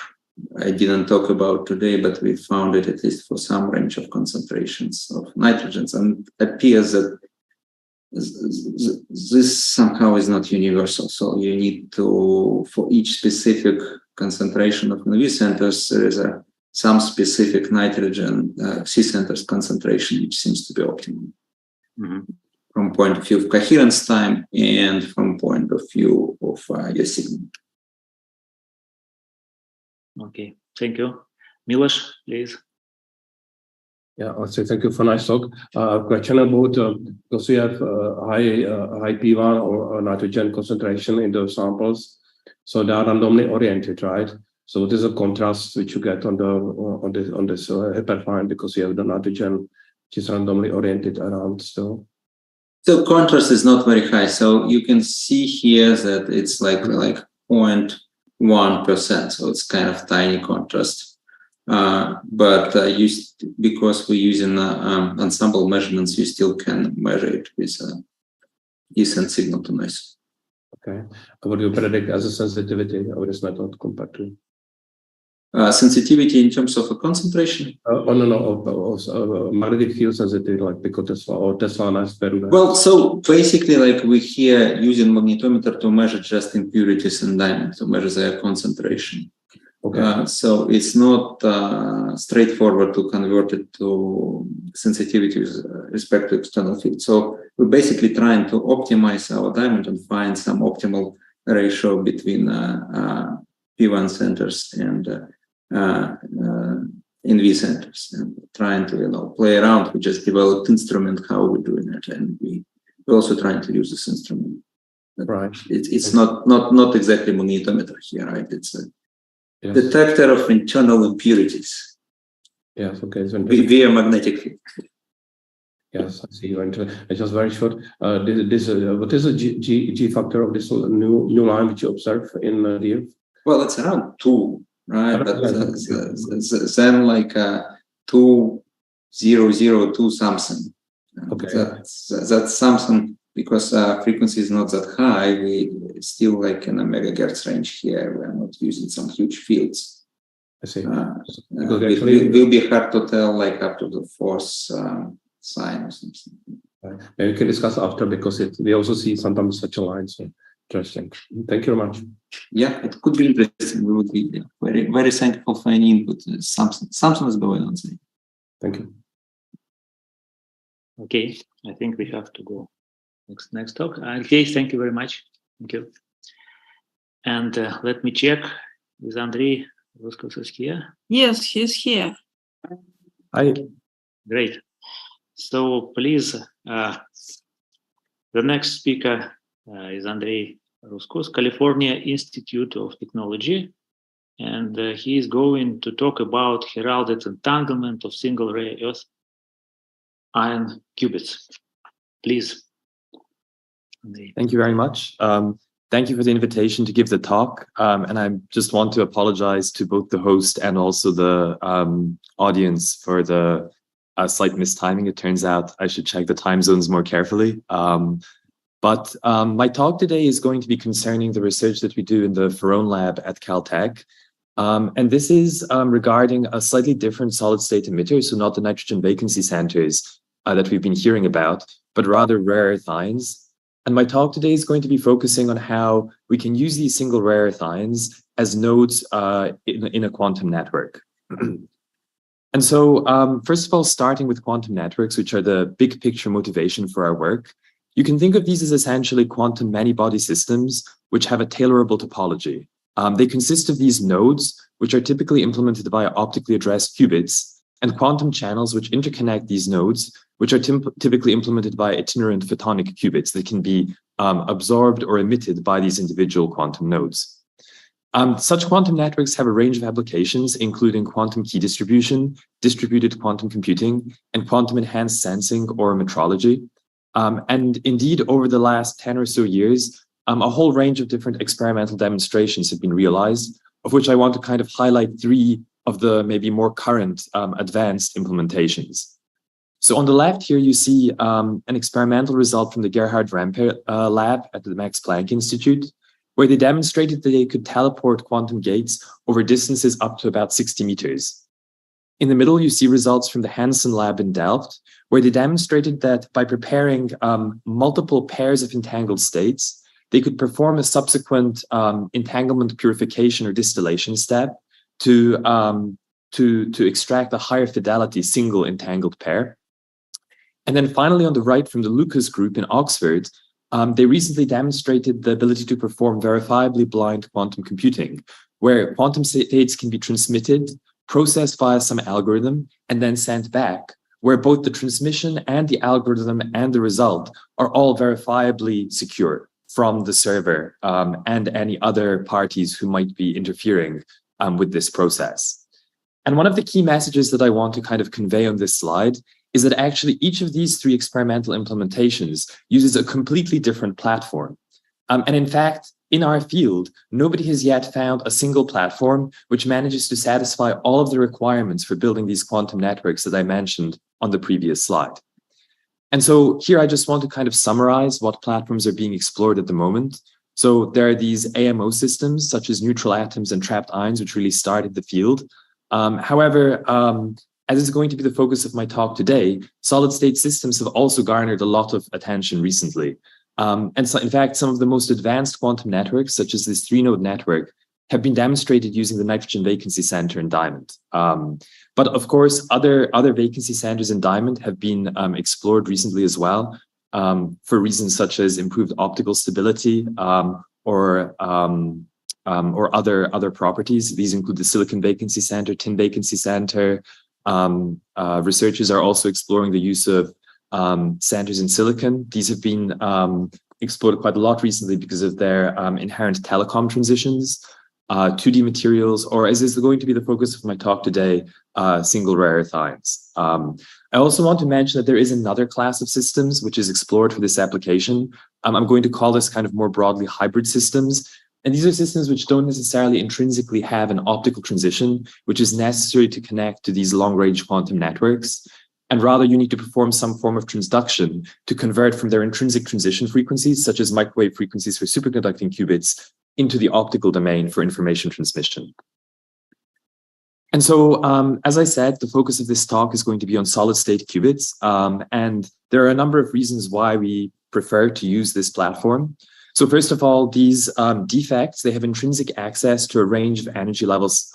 I didn't talk about today, but we found it at least for some range of concentrations of nitrogens. And it appears that this somehow is not universal. So you need to, for each specific concentration of NV centers, there is some specific nitrogen C centers concentration, which seems to be optimal from point of view of coherence time and from point of view of your signal. Okay, thank you. Milos, please. Yeah, I'll say thank you for nice talk. Question about, because we have high P1 or nitrogen concentration in those samples, so they are randomly oriented, right? So there's a contrast which you get on this hyperfine because you have the nitrogen which is randomly oriented around still. The contrast is not very high, so you can see here that it's like 0.1%, so it's kind of tiny contrast. But because we're using ensemble measurements, you still can measure it with a decent signal to noise. Okay. What do you predict as a sensitivity of this method compared to? Sensitivity in terms of a concentration? Magnetic field sensitivity, like picotesla or Tesla nice Peru. Well, so basically, like we here using magnetometer to measure just impurities in diamond, to measure their concentration. Okay. So it's not straightforward to convert it to sensitivity with respect to external field. So we're basically trying to optimize our diamond and find some optimal ratio between P1 centers and NV centers, and trying to play around. We just developed instrument how we're doing it, and we're also trying to use this instrument. But right. It's not exactly magnetometer here, right? It's a detector of internal impurities. Yes, okay. Via magnetic field. Yes, I see you. It's just very short. What is the G factor of this new line which you observe in the Earth? Well, it's around 2, right? But then like 2002 something. Okay. That's something because frequency is not that high. We still like in a megahertz range here. We're not using some huge fields. I see. It will be hard to tell like up to the fourth sign or something. Maybe we can discuss after because we also see sometimes such a line. So interesting. Thank you very much. Yeah, it could be interesting. We would be very, very thankful for any input. Something is going on there. Thank you. Okay, I think we have to go next talk. Okay, thank you very much. Thank you. And let me check. Is Andrei Ruskos here? Yes, he's here. Hi. Great. So please, the next speaker is Andrei Ruskos, California Institute of Technology, and he is going to talk about heralded entanglement of single-ray earth ion qubits. Please. Thank you very much. Thank you for the invitation to give the talk. And I just want to apologize to both the host and also the audience for the slight mistiming. It turns out I should check the time zones more carefully. But my talk today is going to be concerning the research that we do in the Ferrone lab at Caltech. And this is regarding a slightly different solid state emitter, so not the nitrogen vacancy centers that we've been hearing about, but rather rare earth ions. And my talk today is going to be focusing on how we can use these single rare earth ions as nodes in a quantum network. And so, first of all, starting with quantum networks, which are the big picture motivation for our work, you can think of these as essentially quantum many-body systems which have a tailorable topology. They consist of these nodes, which are typically implemented via optically addressed qubits, and quantum channels which interconnect these nodes, which are typically implemented by itinerant photonic qubits that can be absorbed or emitted by these individual quantum nodes. Such quantum networks have a range of applications, including quantum key distribution, distributed quantum computing, and quantum enhanced sensing or metrology. And indeed, over the last 10 or so years, a whole range of different experimental demonstrations have been realized, of which I want to kind of highlight 3 of the maybe more current advanced implementations. So on the left here, you see an experimental result from the Gerhard Rempe lab at the Max Planck Institute, where they demonstrated that they could teleport quantum gates over distances up to about 60 meters. In the middle, you see results from the Hansen lab in Delft, where they demonstrated that by preparing multiple pairs of entangled states, they could perform a subsequent entanglement purification or distillation step to extract a higher fidelity single entangled pair. And then finally, on the right from the Lucas group in Oxford, they recently demonstrated the ability to perform verifiably blind quantum computing, where quantum states can be transmitted, processed via some algorithm, and then sent back, where both the transmission and the algorithm and the result are all verifiably secure from the server and any other parties who might be interfering with this process. And one of the key messages that I want to kind of convey on this slide is that actually each of these 3 experimental implementations uses a completely different platform. And in fact, in our field, nobody has yet found a single platform which manages to satisfy all of the requirements for building these quantum networks that I mentioned on the previous slide. And so here I just want to kind of summarize what platforms are being explored at the moment. So there are these AMO systems, such as neutral atoms and trapped ions, which really started the field. However, as is going to be the focus of my talk today, solid-state systems have also garnered a lot of attention recently. And so, in fact, some of the most advanced quantum networks, such as this 3-node network, have been demonstrated using the nitrogen vacancy center in Diamond. But of course, other vacancy centers in Diamond have been explored recently as well, for reasons such as improved optical stability or other properties. These include the silicon vacancy center, tin vacancy center. Researchers are also exploring the use of centers in silicon. These have been explored quite a lot recently because of their inherent telecom transitions, 2D materials, or as is going to be the focus of my talk today, single rare earth ions. I also want to mention that there is another class of systems which is explored for this application. I'm going to call this kind of more broadly hybrid systems. And these are systems which don't necessarily intrinsically have an optical transition, which is necessary to connect to these long-range quantum networks. And rather, you need to perform some form of transduction to convert from their intrinsic transition frequencies, such as microwave frequencies for superconducting qubits, into the optical domain for information transmission. And so, as I said, the focus of this talk is going to be on solid-state qubits. And there are a number of reasons why we prefer to use this platform. So first of all, these defects, they have intrinsic access to a range of energy levels,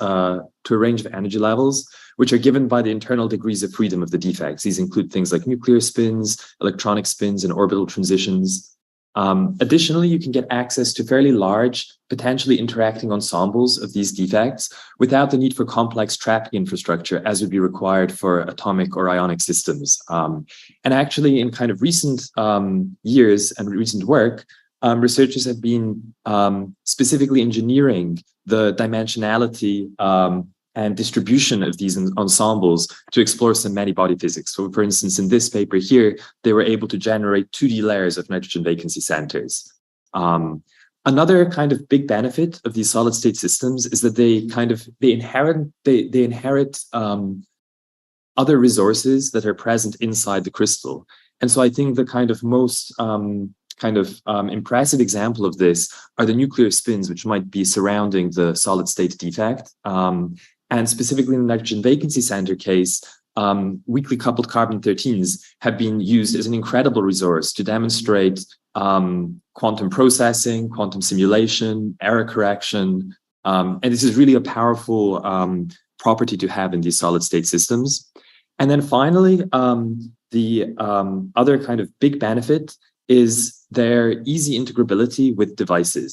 which are given by the internal degrees of freedom of the defects. These include things like nuclear spins, electronic spins, and orbital transitions. Additionally, you can get access to fairly large, potentially interacting ensembles of these defects without the need for complex trapping infrastructure as would be required for atomic or ionic systems. And actually, in kind of recent years and recent work, researchers have been specifically engineering the dimensionality and distribution of these ensembles to explore some many-body physics. So for instance, in this paper here, they were able to generate 2D layers of nitrogen vacancy centers. Another kind of big benefit of these solid state systems is that they inherit other resources that are present inside the crystal. And so I think the kind of most impressive example of this are the nuclear spins, which might be surrounding the solid state defect. And specifically in the nitrogen vacancy center case, weakly coupled carbon-13s have been used as an incredible resource to demonstrate quantum processing, quantum simulation, error correction. And this is really a powerful property to have in these solid state systems. And then finally, the other kind of big benefit is their easy integrability with devices.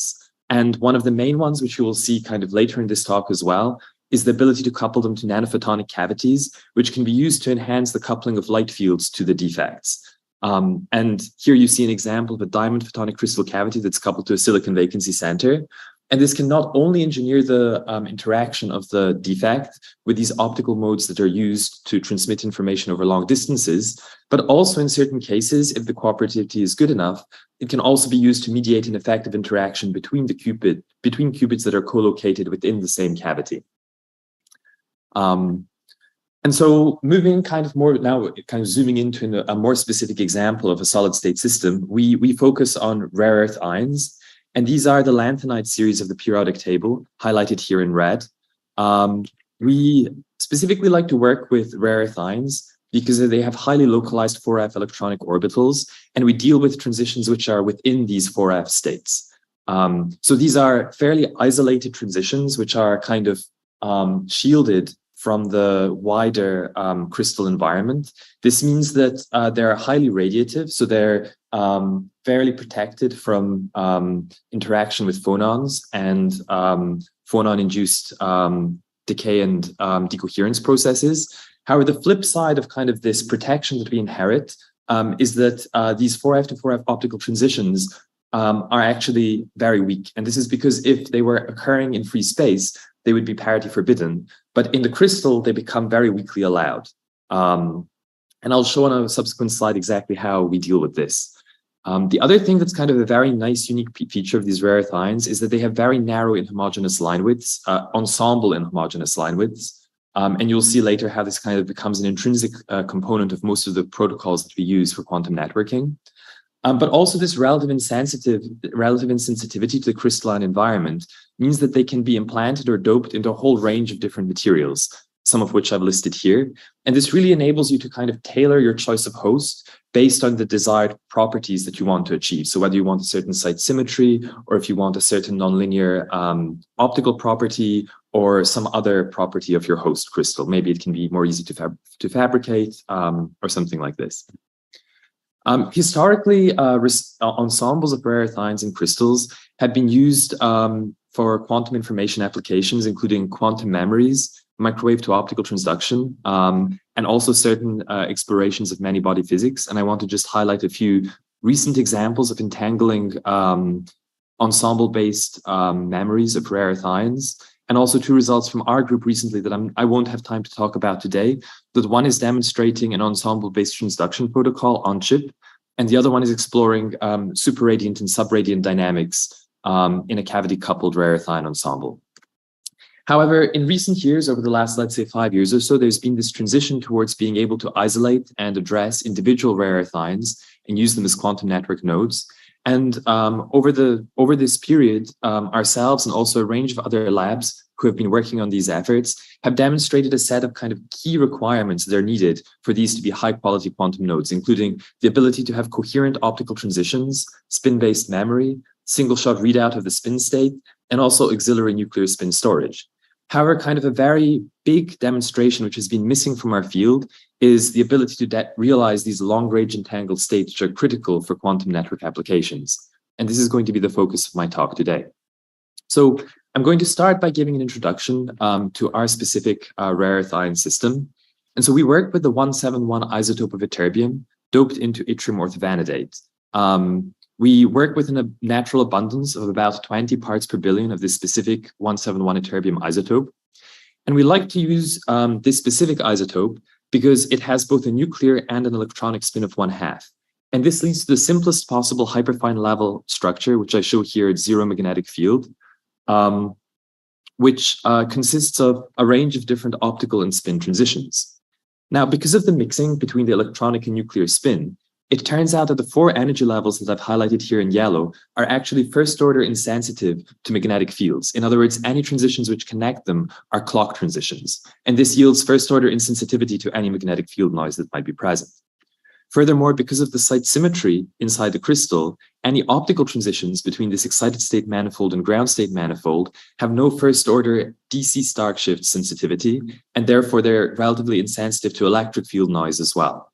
And one of the main ones, which you will see kind of later in this talk as well, is the ability to couple them to nanophotonic cavities, which can be used to enhance the coupling of light fields to the defects. And here you see an example of a diamond photonic crystal cavity that's coupled to a silicon vacancy center. And this can not only engineer the interaction of the defect with these optical modes that are used to transmit information over long distances, but also in certain cases, if the cooperativity is good enough, it can also be used to mediate an effective interaction between qubits that are co-located within the same cavity. And so moving kind of more now, kind of zooming into a more specific example of a solid state system, we focus on rare earth ions. And these are the lanthanide series of the periodic table, highlighted here in red. We specifically like to work with rare earth ions because they have highly localized 4F electronic orbitals, and we deal with transitions which are within these 4F states. So these are fairly isolated transitions, which are kind of shielded from the wider crystal environment. This means that they're highly radiative, so they're fairly protected from interaction with phonons and phonon-induced decay and decoherence processes. However, the flip side of kind of this protection that we inherit is that these 4F to 4F optical transitions are actually very weak. And this is because if they were occurring in free space, they would be parity forbidden. But in the crystal, they become very weakly allowed. And I'll show on a subsequent slide exactly how we deal with this. The other thing that's kind of a very nice, unique feature of these rare earth ions is that they have very narrow inhomogeneous line widths, ensemble inhomogeneous line widths. And you'll see later how this kind of becomes an intrinsic component of most of the protocols that we use for quantum networking. But also this relative insensitivity to the crystalline environment means that they can be implanted or doped into a whole range of different materials, some of which I've listed here. And this really enables you to kind of tailor your choice of host based on the desired properties that you want to achieve. So whether you want a certain site symmetry, or if you want a certain nonlinear optical property, or some other property of your host crystal. Maybe it can be more easy to fabricate, or something like this. Historically, ensembles of rare earth ions and crystals have been used for quantum information applications, including quantum memories, microwave to optical transduction, and also certain explorations of many-body physics. And I want to just highlight a few recent examples of entangling ensemble-based memories of rare earth ions, and also two results from our group recently that I won't have time to talk about today. That one is demonstrating an ensemble-based transduction protocol on chip, and the other one is exploring superradiant and subradiant dynamics in a cavity-coupled rare earth ion ensemble. However, in recent years, over the last, let's say, 5 years or so, there's been this transition towards being able to isolate and address individual rare earth ions and use them as quantum network nodes. And over this period, ourselves and also a range of other labs who have been working on these efforts have demonstrated a set of kind of key requirements that are needed for these to be high-quality quantum nodes, including the ability to have coherent optical transitions, spin-based memory, single-shot readout of the spin state, and also auxiliary nuclear spin storage. However, kind of a very big demonstration which has been missing from our field is the ability to realize these long-range entangled states which are critical for quantum network applications. And this is going to be the focus of my talk today. So I'm going to start by giving an introduction to our specific rare earth ion system. And so we work with the 171 isotope of ytterbium doped into yttrium orthovanadate. We work within a natural abundance of about 20 parts per billion of this specific 171 ytterbium isotope. And we like to use this specific isotope because it has both a nuclear and an electronic spin of 1/2. And this leads to the simplest possible hyperfine level structure, which I show here at 0 magnetic field, which consists of a range of different optical and spin transitions. Now, because of the mixing between the electronic and nuclear spin, it turns out that the 4 energy levels that I've highlighted here in yellow are actually first order insensitive to magnetic fields. In other words, any transitions which connect them are clock transitions. And this yields first order insensitivity to any magnetic field noise that might be present. Furthermore, because of the site symmetry inside the crystal, any optical transitions between this excited state manifold and ground state manifold have no first order DC Stark shift sensitivity, and therefore they're relatively insensitive to electric field noise as well.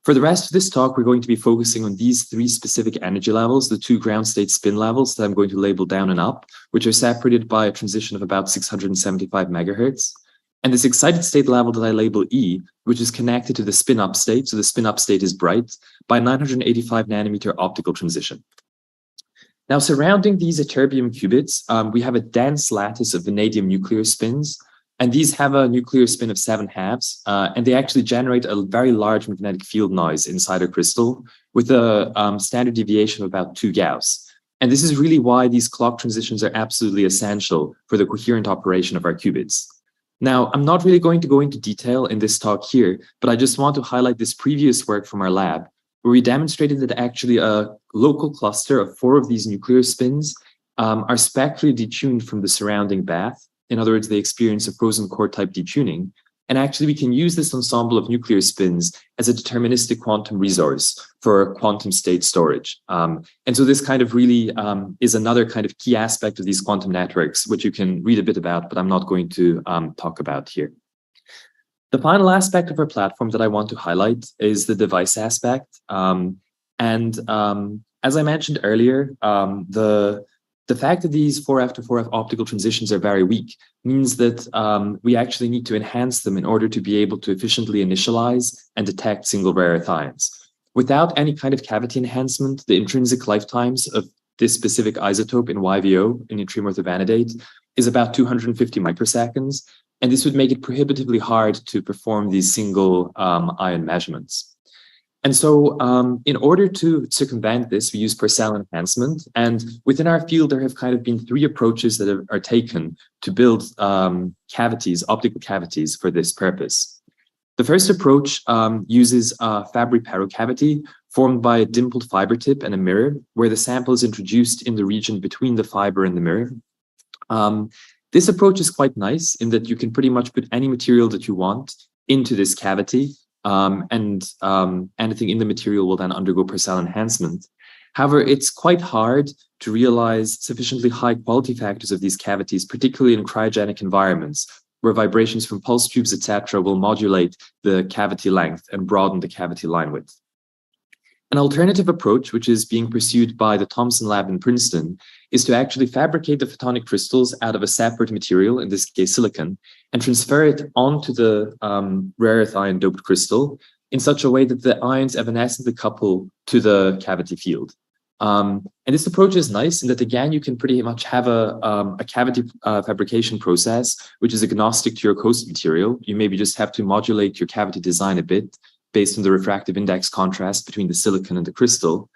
For the rest of this talk, we're going to be focusing on these 3 specific energy levels, the 2 ground state spin levels that I'm going to label down and up, which are separated by a transition of about 675 megahertz. And this excited state level that I label E, which is connected to the spin up state, so the spin up state is bright, by 985 nanometer optical transition. Now, surrounding these ytterbium qubits, we have a dense lattice of vanadium nuclear spins, and these have a nuclear spin of 7/2, and they actually generate a very large magnetic field noise inside a crystal with a standard deviation of about 2 Gauss. And this is really why these clock transitions are absolutely essential for the coherent operation of our qubits. Now, I'm not really going to go into detail in this talk here, but I just want to highlight this previous work from our lab, where we demonstrated that actually a local cluster of 4 of these nuclear spins are spectrally detuned from the surrounding bath. In other words, they experience a frozen core type detuning. And actually, we can use this ensemble of nuclear spins as a deterministic quantum resource for quantum state storage. And so this kind of really is another kind of key aspect of these quantum networks, which you can read a bit about, but I'm not going to talk about here. The final aspect of our platform that I want to highlight is the device aspect. As I mentioned earlier, the fact that these 4F to 4F optical transitions are very weak means that we actually need to enhance them in order to be able to efficiently initialize and detect single rare earth ions. Without any kind of cavity enhancement, the intrinsic lifetimes of this specific isotope in YVO, in yttrium orthovanadate, is about 250 microseconds, and this would make it prohibitively hard to perform these single ion measurements. And so in order to circumvent this, we use Purcell enhancement. And within our field, there have kind of been 3 approaches that are taken to build cavities, optical cavities for this purpose. The first approach uses a Fabry-Perot cavity formed by a dimpled fiber tip and a mirror, where the sample is introduced in the region between the fiber and the mirror. This approach is quite nice in that you can pretty much put any material that you want into this cavity. Anything in the material will then undergo Purcell enhancement. However, it's quite hard to realize sufficiently high quality factors of these cavities, particularly in cryogenic environments, where vibrations from pulse tubes, etc., will modulate the cavity length and broaden the cavity line width. An alternative approach, which is being pursued by the Thomson lab in Princeton, is to actually fabricate the photonic crystals out of a separate material, in this case silicon, and transfer it onto the rare earth ion doped crystal in such a way that the ions evanescently couple to the cavity field. And this approach is nice in that, again, you can pretty much have a cavity fabrication process, which is agnostic to your host material. You maybe just have to modulate your cavity design a bit based on the refractive index contrast between the silicon and the crystal.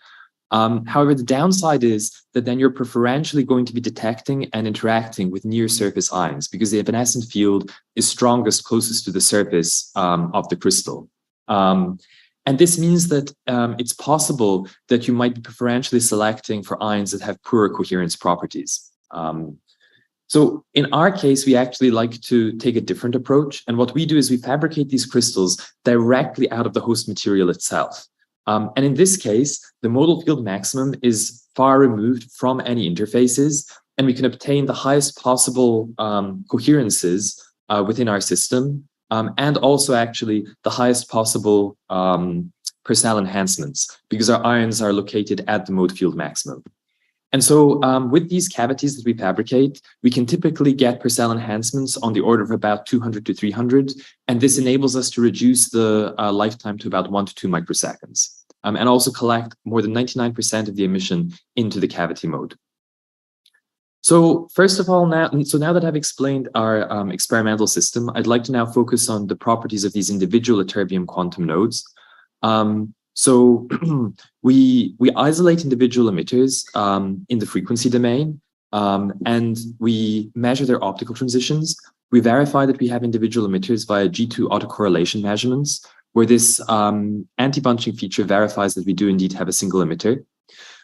However, the downside is that then you're preferentially going to be detecting and interacting with near surface ions because the evanescent field is strongest closest to the surface of the crystal. And this means that it's possible that you might be preferentially selecting for ions that have poorer coherence properties. So in our case, we actually like to take a different approach. And what we do is we fabricate these crystals directly out of the host material itself. And in this case, the modal field maximum is far removed from any interfaces, and we can obtain the highest possible coherences within our system, and also actually the highest possible Purcell enhancements, because our ions are located at the mode field maximum. And so with these cavities that we fabricate, we can typically get Purcell enhancements on the order of about 200 to 300. And this enables us to reduce the lifetime to about 1 to 2 microseconds, and also collect more than 99% of the emission into the cavity mode. So first of all, now that I've explained our experimental system, I'd like to now focus on the properties of these individual ytterbium quantum nodes. So we isolate individual emitters in the frequency domain, and we measure their optical transitions. We verify that we have individual emitters via G2 autocorrelation measurements, where this anti-bunching feature verifies that we do indeed have a single emitter.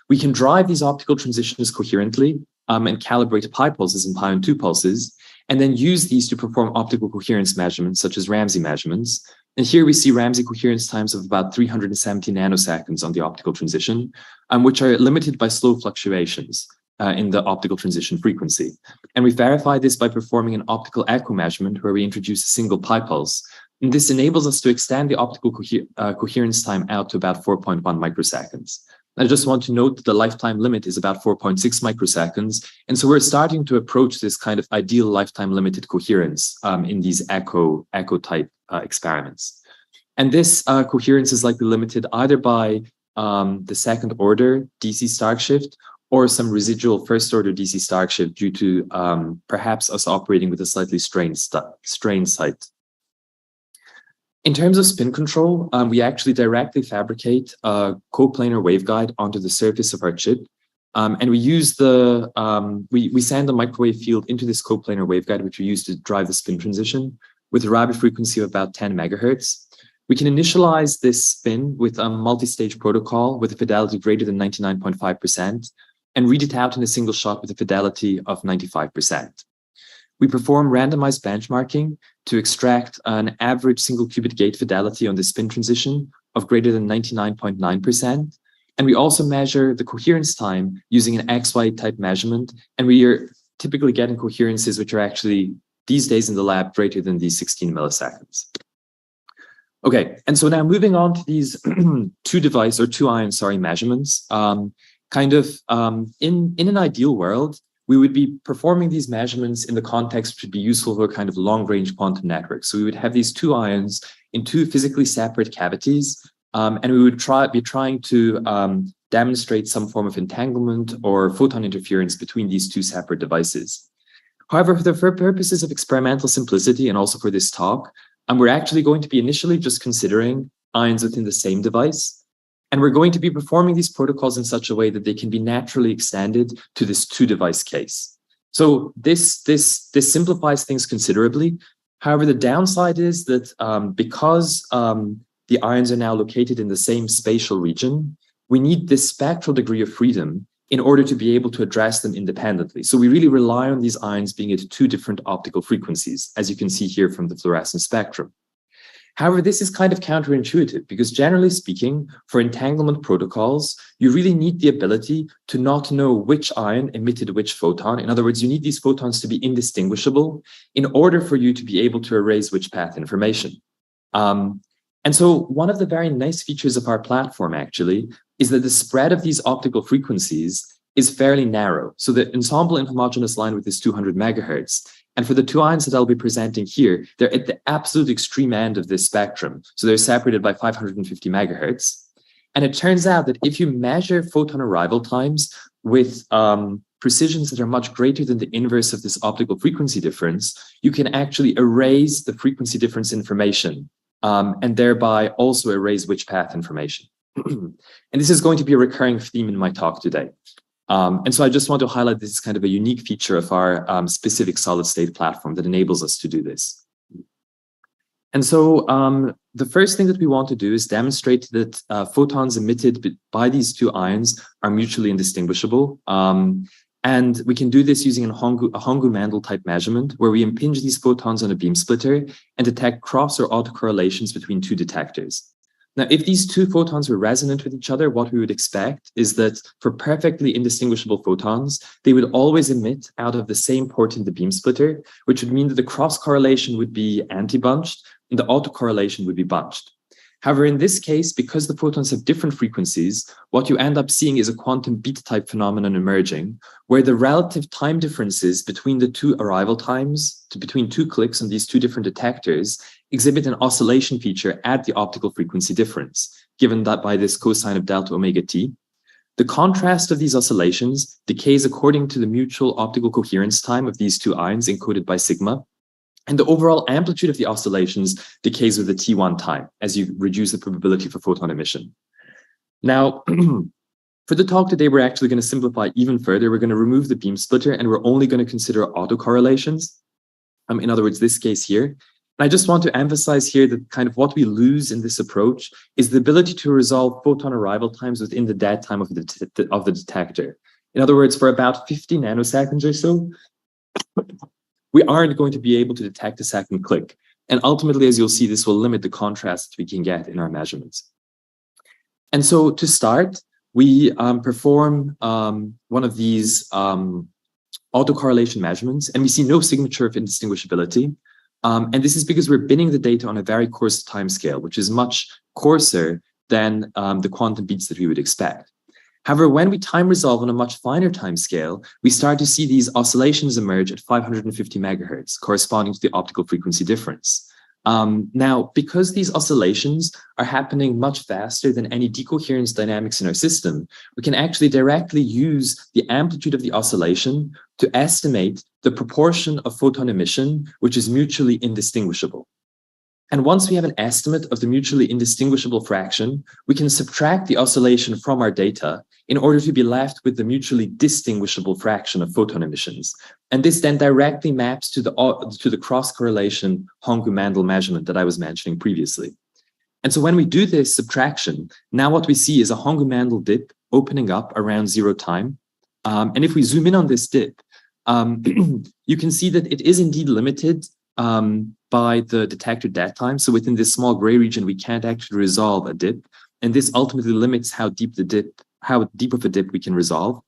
We can drive these optical transitions coherently and calibrate pi pulses and pi on 2 pulses, and then use these to perform optical coherence measurements, such as Ramsey measurements. And here we see Ramsey coherence times of about 370 nanoseconds on the optical transition, which are limited by slow fluctuations in the optical transition frequency. And we verify this by performing an optical echo measurement where we introduce a single pi pulse. And this enables us to extend the optical coherence time out to about 4.1 microseconds. I just want to note that the lifetime limit is about 4.6 microseconds. And so we're starting to approach this kind of ideal lifetime limited coherence in these echo type experiments. And this coherence is likely limited either by the second order DC Stark shift or some residual first order DC Stark shift due to perhaps us operating with a slightly strained site. In terms of spin control, we actually directly fabricate a coplanar waveguide onto the surface of our chip. And we use we send the microwave field into this coplanar waveguide, which we use to drive the spin transition with a rabbit frequency of about 10 megahertz. We can initialize this spin with a multi-stage protocol with a fidelity greater than 99.5% and read it out in a single shot with a fidelity of 95%. We perform randomized benchmarking to extract an average single qubit gate fidelity on the spin transition of greater than 99.9%. And we also measure the coherence time using an XY type measurement. And we are typically getting coherences which are actually these days in the lab greater than these 16 milliseconds. Okay, and so now moving on to these two ion measurements. In an ideal world, we would be performing these measurements in the context which would be useful for a kind of long-range quantum network. So we would have these two ions in two physically separate cavities, and we would be trying to demonstrate some form of entanglement or photon interference between these two separate devices. However, for purposes of experimental simplicity and also for this talk, we're actually going to be initially just considering ions within the same device. And we're going to be performing these protocols in such a way that they can be naturally extended to this two-device case. So this simplifies things considerably. However, the downside is that because the ions are now located in the same spatial region, we need this spectral degree of freedom in order to be able to address them independently. So we really rely on these ions being at two different optical frequencies, as you can see here from the fluorescent spectrum. However, this is kind of counterintuitive because generally speaking, for entanglement protocols, you really need the ability to not know which ion emitted which photon. In other words, you need these photons to be indistinguishable in order for you to be able to erase which path information. And so one of the very nice features of our platform actually is that the spread of these optical frequencies is fairly narrow. So the ensemble inhomogeneous line width is 200 megahertz. And for the two ions that I'll be presenting here, they're at the absolute extreme end of this spectrum. So they're separated by 550 megahertz. And it turns out that if you measure photon arrival times with precisions that are much greater than the inverse of this optical frequency difference, you can actually erase the frequency difference information and thereby also erase which path information. And this is going to be a recurring theme in my talk today. And so I just want to highlight this is kind of a unique feature of our specific solid state platform that enables us to do this. And so the first thing that we want to do is demonstrate that photons emitted by these two ions are mutually indistinguishable. And we can do this using a Hongu-Mandel type measurement where we impinge these photons on a beam splitter and detect cross or autocorrelations between two detectors. Now, if these two photons were resonant with each other, what we would expect is that for perfectly indistinguishable photons, they would always emit out of the same port in the beam splitter, which would mean that the cross correlation would be anti-bunched and the autocorrelation would be bunched. However, in this case, because the photons have different frequencies, what you end up seeing is a quantum beat type phenomenon emerging, where the relative time differences between the two arrival times, between two clicks on these two different detectors, exhibit an oscillation feature at the optical frequency difference, given that by this cosine of delta omega t. The contrast of these oscillations decays according to the mutual optical coherence time of these two ions encoded by sigma, and the overall amplitude of the oscillations decays with the T1 time as you reduce the probability for photon emission. Now, for the talk today, we're actually going to simplify even further. We're going to remove the beam splitter, and we're only going to consider autocorrelations. In other words, this case here. And I just want to emphasize here that kind of what we lose in this approach is the ability to resolve photon arrival times within the dead time of the detector. In other words, for about 50 nanoseconds or so, we aren't going to be able to detect a second click. And ultimately, as you'll see, this will limit the contrast we can get in our measurements. And so to start, we perform one of these autocorrelation measurements, and we see no signature of indistinguishability. And this is because we're binning the data on a very coarse timescale, which is much coarser than the quantum beats that we would expect. However, when we time resolve on a much finer timescale, we start to see these oscillations emerge at 550 megahertz, corresponding to the optical frequency difference. Now, because these oscillations are happening much faster than any decoherence dynamics in our system, we can actually directly use the amplitude of the oscillation to estimate the proportion of photon emission, which is mutually indistinguishable. And once we have an estimate of the mutually indistinguishable fraction, we can subtract the oscillation from our data in order to be left with the mutually distinguishable fraction of photon emissions. And this then directly maps to the cross-correlation Hongu-Mandel measurement that I was mentioning previously. And so when we do this subtraction, now what we see is a Hongu-Mandel dip opening up around 0 time. And if we zoom in on this dip, you can see that it is indeed limited by the detector dead time. So within this small gray region, we can't actually resolve a dip. And this ultimately limits how deep of a dip we can resolve.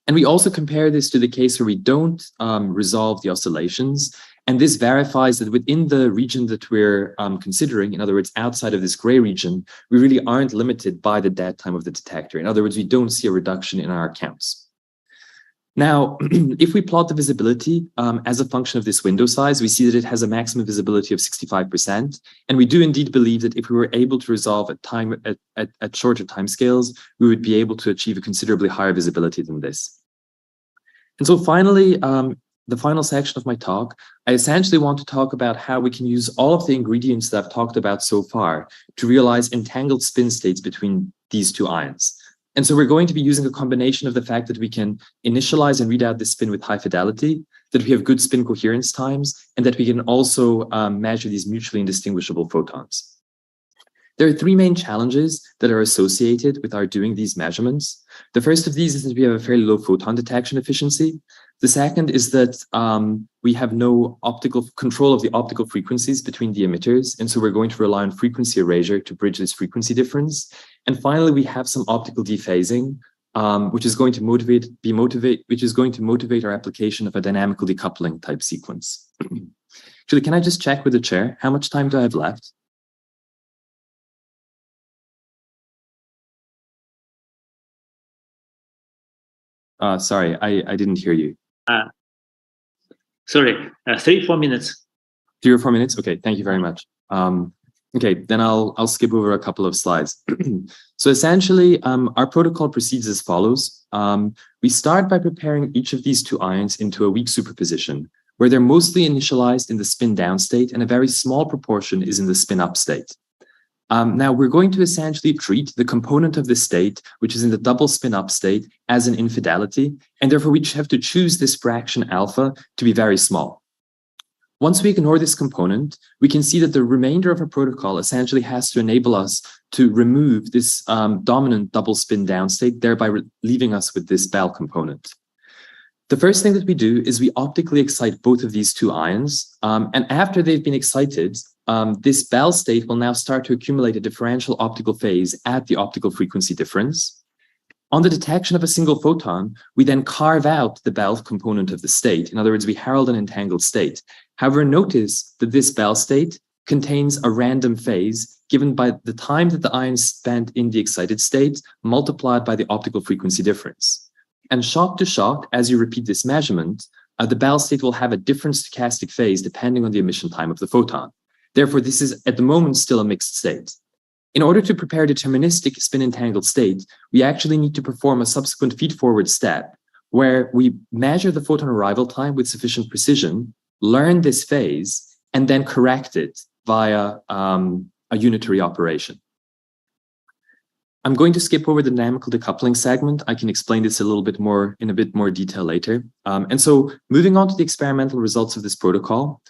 And we also compare this to the case where we don't resolve the oscillations. And this verifies that within the region that we're considering, in other words, outside of this gray region, we really aren't limited by the dead time of the detector. In other words, we don't see a reduction in our counts. Now, if we plot the visibility as a function of this window size, we see that it has a maximum visibility of 65%. And we do indeed believe that if we were able to resolve at shorter timescales, we would be able to achieve a considerably higher visibility than this. And so finally, the final section of my talk, I essentially want to talk about how we can use all of the ingredients that I've talked about so far to realize entangled spin states between these two ions. And so we're going to be using a combination of the fact that we can initialize and read out the spin with high fidelity, that we have good spin coherence times, and that we can also measure these mutually indistinguishable photons. There are 3 main challenges that are associated with our doing these measurements. The first of these is that we have a fairly low photon detection efficiency. The second is that we have no optical control of the optical frequencies between the emitters. And so we're going to rely on frequency erasure to bridge this frequency difference. And finally, we have some optical dephasing, which is going to motivate our application of a dynamical decoupling type sequence. Actually, can I just check with the chair? How much time do I have left? Sorry, I didn't hear you. Sorry, 3-4 minutes. 3 or 4 minutes? Okay, thank you very much. Okay, then I'll skip over a couple of slides. So essentially, our protocol proceeds as follows. We start by preparing each of these 2 ions into a weak superposition, where they're mostly initialized in the spin down state and a very small proportion is in the spin up state. Now we're going to essentially treat the component of the state, which is in the double spin up state, as an infidelity, and therefore we have to choose this fraction alpha to be very small. Once we ignore this component, we can see that the remainder of our protocol essentially has to enable us to remove this dominant double spin down state, thereby leaving us with this Bell component. The first thing that we do is we optically excite both of these 2 ions, and after they've been excited, this Bell state will now start to accumulate a differential optical phase at the optical frequency difference. On the detection of a single photon, we then carve out the Bell component of the state. In other words, we herald an entangled state. However, notice that this Bell state contains a random phase given by the time that the ion spent in the excited state multiplied by the optical frequency difference. And shock to shock, as you repeat this measurement, the Bell state will have a different stochastic phase depending on the emission time of the photon. Therefore, this is at the moment still a mixed state. In order to prepare a deterministic spin-entangled state, we actually need to perform a subsequent feed-forward step where we measure the photon arrival time with sufficient precision, learn this phase, and then correct it via a unitary operation. I'm going to skip over the dynamical decoupling segment. I can explain this a little bit more in a bit more detail later. And so moving on to the experimental results of this protocol,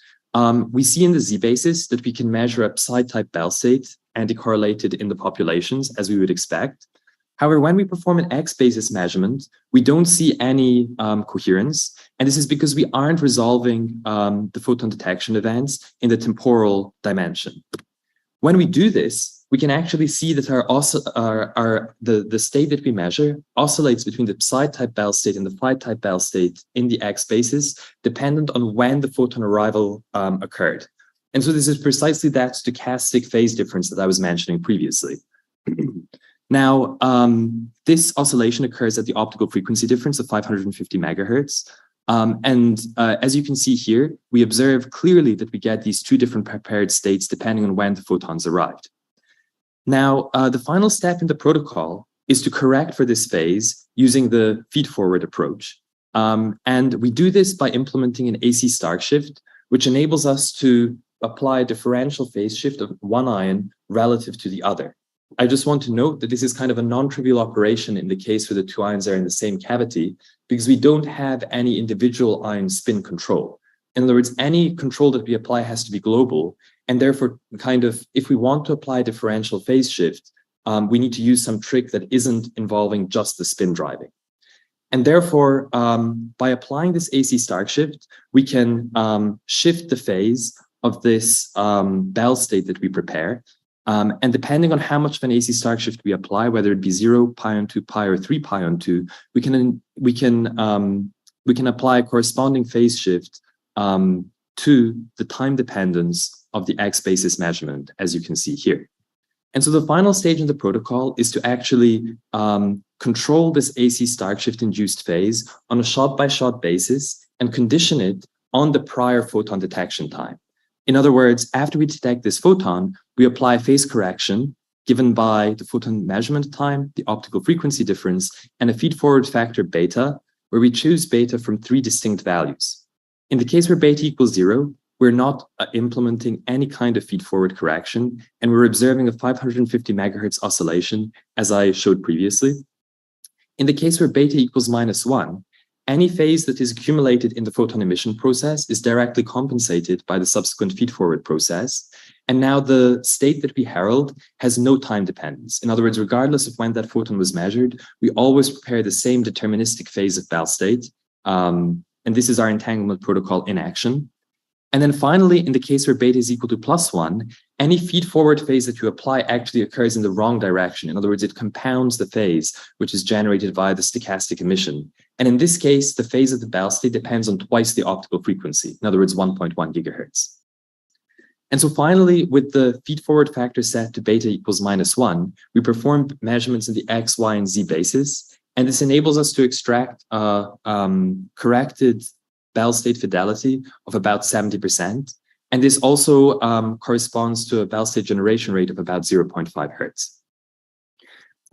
we see in the Z-basis that we can measure a psi-type Bell state anti-correlated in the populations as we would expect. However, when we perform an X-basis measurement, we don't see any coherence. And this is because we aren't resolving the photon detection events in the temporal dimension. When we do this, we can actually see that the state that we measure oscillates between the psi-type Bell state and the phi-type Bell state in the X-basis, dependent on when the photon arrival occurred. And so this is precisely that stochastic phase difference that I was mentioning previously. Now, this oscillation occurs at the optical frequency difference of 550 megahertz. As you can see here, we observe clearly that we get these two different prepared states depending on when the photons arrived. Now, the final step in the protocol is to correct for this phase using the feed-forward approach. And we do this by implementing an AC Stark shift, which enables us to apply a differential phase shift of one ion relative to the other. I just want to note that this is kind of a non-trivial operation in the case where the two ions are in the same cavity, because we don't have any individual ion spin control. In other words, any control that we apply has to be global. And therefore, kind of, if we want to apply differential phase shift, we need to use some trick that isn't involving just the spin driving. And therefore, by applying this AC Stark shift, we can shift the phase of this Bell state that we prepare. And depending on how much of an AC Stark shift we apply, whether it be 0, pi on 2, pi, or 3 pi on 2, we can apply a corresponding phase shift to the time dependence of the X-basis measurement, as you can see here. And so the final stage in the protocol is to actually control this AC Stark shift induced phase on a shot-by-shot basis and condition it on the prior photon detection time. In other words, after we detect this photon, we apply phase correction given by the photon measurement time, the optical frequency difference, and a feed-forward factor beta, where we choose beta from 3 distinct values. In the case where beta equals 0, we're not implementing any kind of feed-forward correction, and we're observing a 550 megahertz oscillation, as I showed previously. In the case where beta equals -1, any phase that is accumulated in the photon emission process is directly compensated by the subsequent feed-forward process. And now the state that we herald has no time dependence. In other words, regardless of when that photon was measured, we always prepare the same deterministic phase of Bell state. And this is our entanglement protocol in action. And then finally, in the case where beta is equal to +1, any feed-forward phase that you apply actually occurs in the wrong direction. In other words, it compounds the phase, which is generated via the stochastic emission. And in this case, the phase of the Bell state depends on twice the optical frequency, in other words, 1.1 gigahertz. And so finally, with the feed-forward factor set to beta equals -1, we perform measurements in the X, Y, and Z basis. And this enables us to extract corrected Bell state fidelity of about 70%. And this also corresponds to a Bell state generation rate of about 0.5 hertz.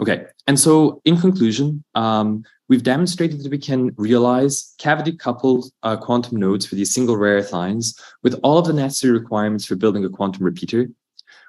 Okay, and so in conclusion, we've demonstrated that we can realize cavity-coupled quantum nodes for these single rareth ions with all of the necessary requirements for building a quantum repeater.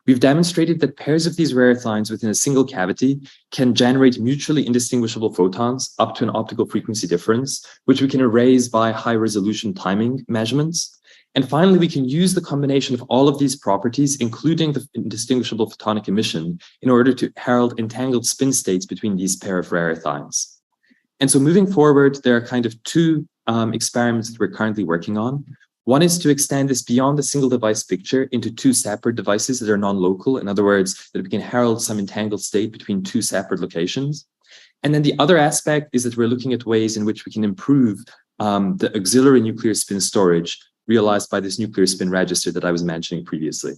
We've demonstrated that pairs of these rareth ions within a single cavity can generate mutually indistinguishable photons up to an optical frequency difference, which we can erase by high-resolution timing measurements. And finally, we can use the combination of all of these properties, including the indistinguishable photonic emission, in order to herald entangled spin states between these pair of rareth ions. And so moving forward, there are kind of 2 experiments that we're currently working on. One is to extend this beyond the single device picture into 2 separate devices that are non-local. In other words, that we can herald some entangled state between 2 separate locations. And then the other aspect is that we're looking at ways in which we can improve the auxiliary nuclear spin storage realized by this nuclear spin register that I was mentioning previously.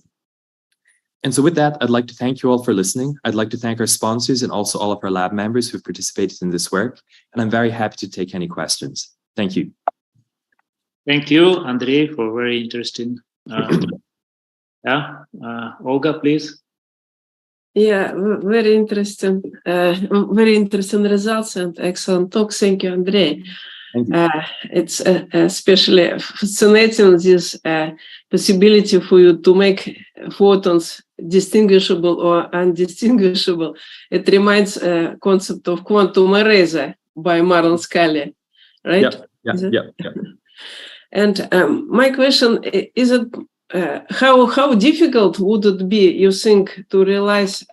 And so with that, I'd like to thank you all for listening. I'd like to thank our sponsors and also all of our lab members who have participated in this work. And I'm very happy to take any questions. Thank you. Thank you, Andrei, for very interesting. Olga, please. Yeah, very interesting results and excellent talk. Thank you, Andrei. Thank you. It's especially fascinating, this possibility for you to make photons distinguishable or undistinguishable. It reminds concept of quantum eraser by Marlon Scully, right? Yeah. And my question is, how difficult would it be, you think, to realize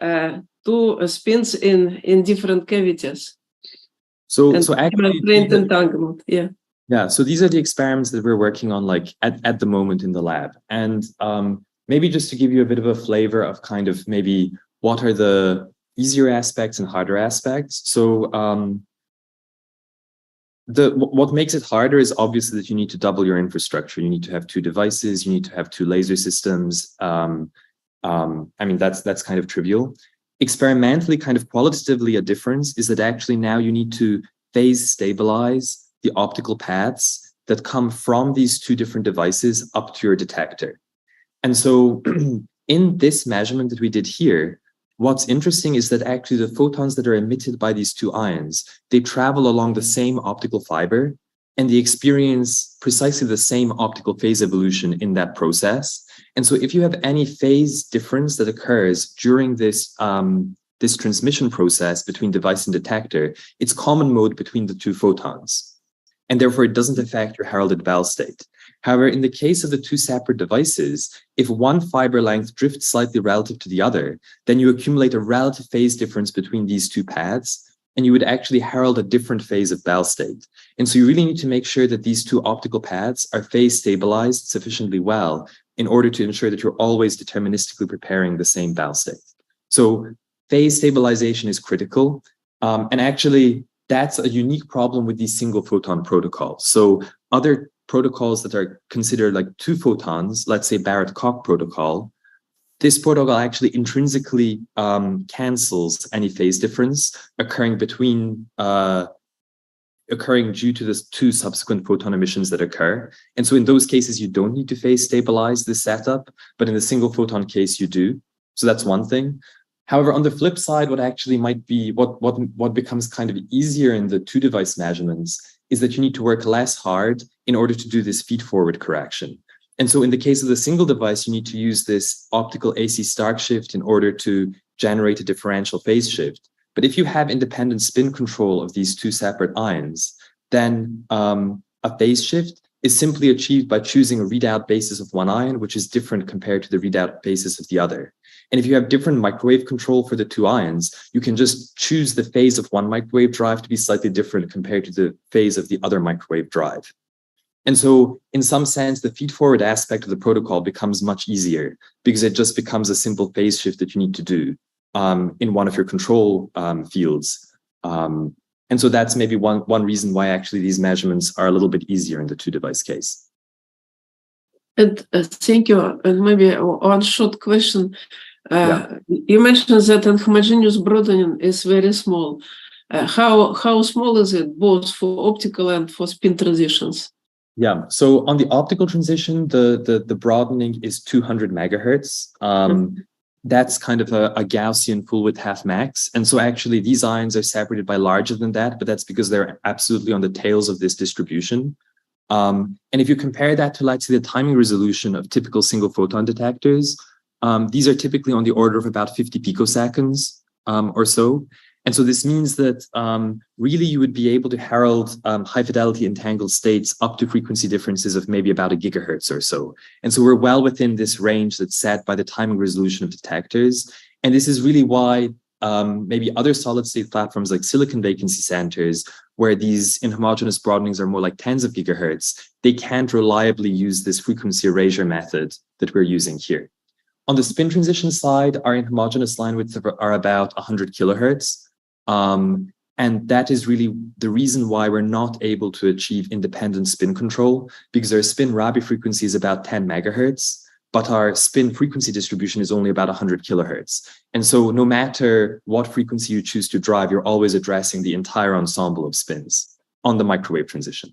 two spins in different cavities? So actually, entanglement, yeah. Yeah, so these are the experiments that we're working on like at the moment in the lab. And maybe just to give you a bit of a flavor of kind of maybe what are the easier aspects and harder aspects. So what makes it harder is obviously that you need to double your infrastructure. You need to have 2 devices, you need to have 2 laser systems. I mean, that's kind of trivial. Experimentally, kind of qualitatively, a difference is that actually now you need to phase stabilize the optical paths that come from these 2 different devices up to your detector. And so in this measurement that we did here, what's interesting is that actually the photons that are emitted by these 2 ions, they travel along the same optical fiber and they experience precisely the same optical phase evolution in that process. And so if you have any phase difference that occurs during this, this transmission process between device and detector, it's common mode between the 2 photons. And therefore it doesn't affect your heralded Bell state. However, in the case of the 2 separate devices, if one fiber length drifts slightly relative to the other, then you accumulate a relative phase difference between these 2 paths, and you would actually herald a different phase of Bell state. And so you really need to make sure that these 2 optical paths are phase stabilized sufficiently well in order to ensure that you're always deterministically preparing the same Bell state. So phase stabilization is critical. And actually, that's a unique problem with these single photon protocols. So other protocols that are considered like 2 photons, let's say Barrett-Koch protocol, this protocol actually intrinsically cancels any phase difference occurring between occurring due to the 2 subsequent photon emissions that occur. And so in those cases, you don't need to phase stabilize this setup, but in the single photon case, you do. So that's one thing. However, on the flip side, what actually might be, what becomes kind of easier in the 2 device measurements is that you need to work less hard in order to do this feed-forward correction. And so in the case of the single device, you need to use this optical AC Stark shift in order to generate a differential phase shift. But if you have independent spin control of these 2 separate ions, then a phase shift is simply achieved by choosing a readout basis of one ion, which is different compared to the readout basis of the other. And if you have different microwave control for the 2 ions, you can just choose the phase of one microwave drive to be slightly different compared to the phase of the other microwave drive. And so in some sense, the feed-forward aspect of the protocol becomes much easier because it just becomes a simple phase shift that you need to do in one of your control fields. And so that's maybe one reason why actually these measurements are a little bit easier in the 2 device case. And thank you. And maybe one short question. You mentioned that inhomogeneous broadening is very small. How small is it, both for optical and for spin transitions? Yeah, so on the optical transition, the broadening is 200 megahertz. That's kind of a Gaussian full width half max. And so actually these ions are separated by larger than that, but that's because they're absolutely on the tails of this distribution. And if you compare that to, let's say, the timing resolution of typical single photon detectors, these are typically on the order of about 50 picoseconds or so. And so this means that really you would be able to herald high fidelity entangled states up to frequency differences of maybe about 1 gigahertz or so. And so we're well within this range that's set by the timing resolution of detectors. And this is really why maybe other solid state platforms like silicon vacancy centers, where these inhomogeneous broadenings are more like tens of gigahertz, they can't reliably use this frequency erasure method that we're using here. On the spin transition side, our inhomogeneous line widths are about 100 kilohertz. And that is really the reason why we're not able to achieve independent spin control, because our spin Rabi frequency is about 10 megahertz, but our spin frequency distribution is only about 100 kilohertz. And so no matter what frequency you choose to drive, you're always addressing the entire ensemble of spins on the microwave transition.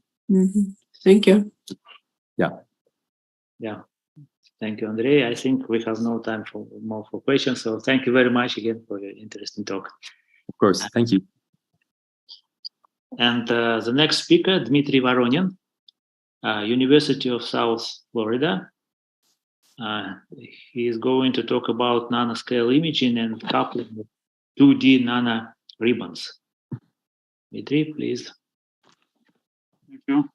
Thank you. Yeah. Thank you, Andrei. I think we have no time for more for questions. So thank you very much again for your interesting talk. Of course, thank you. And the next speaker, Dmitry Voronin, University of South Florida. He is going to talk about nanoscale imaging and coupling with 2D nano ribbons. Dmitry, please. Thank you.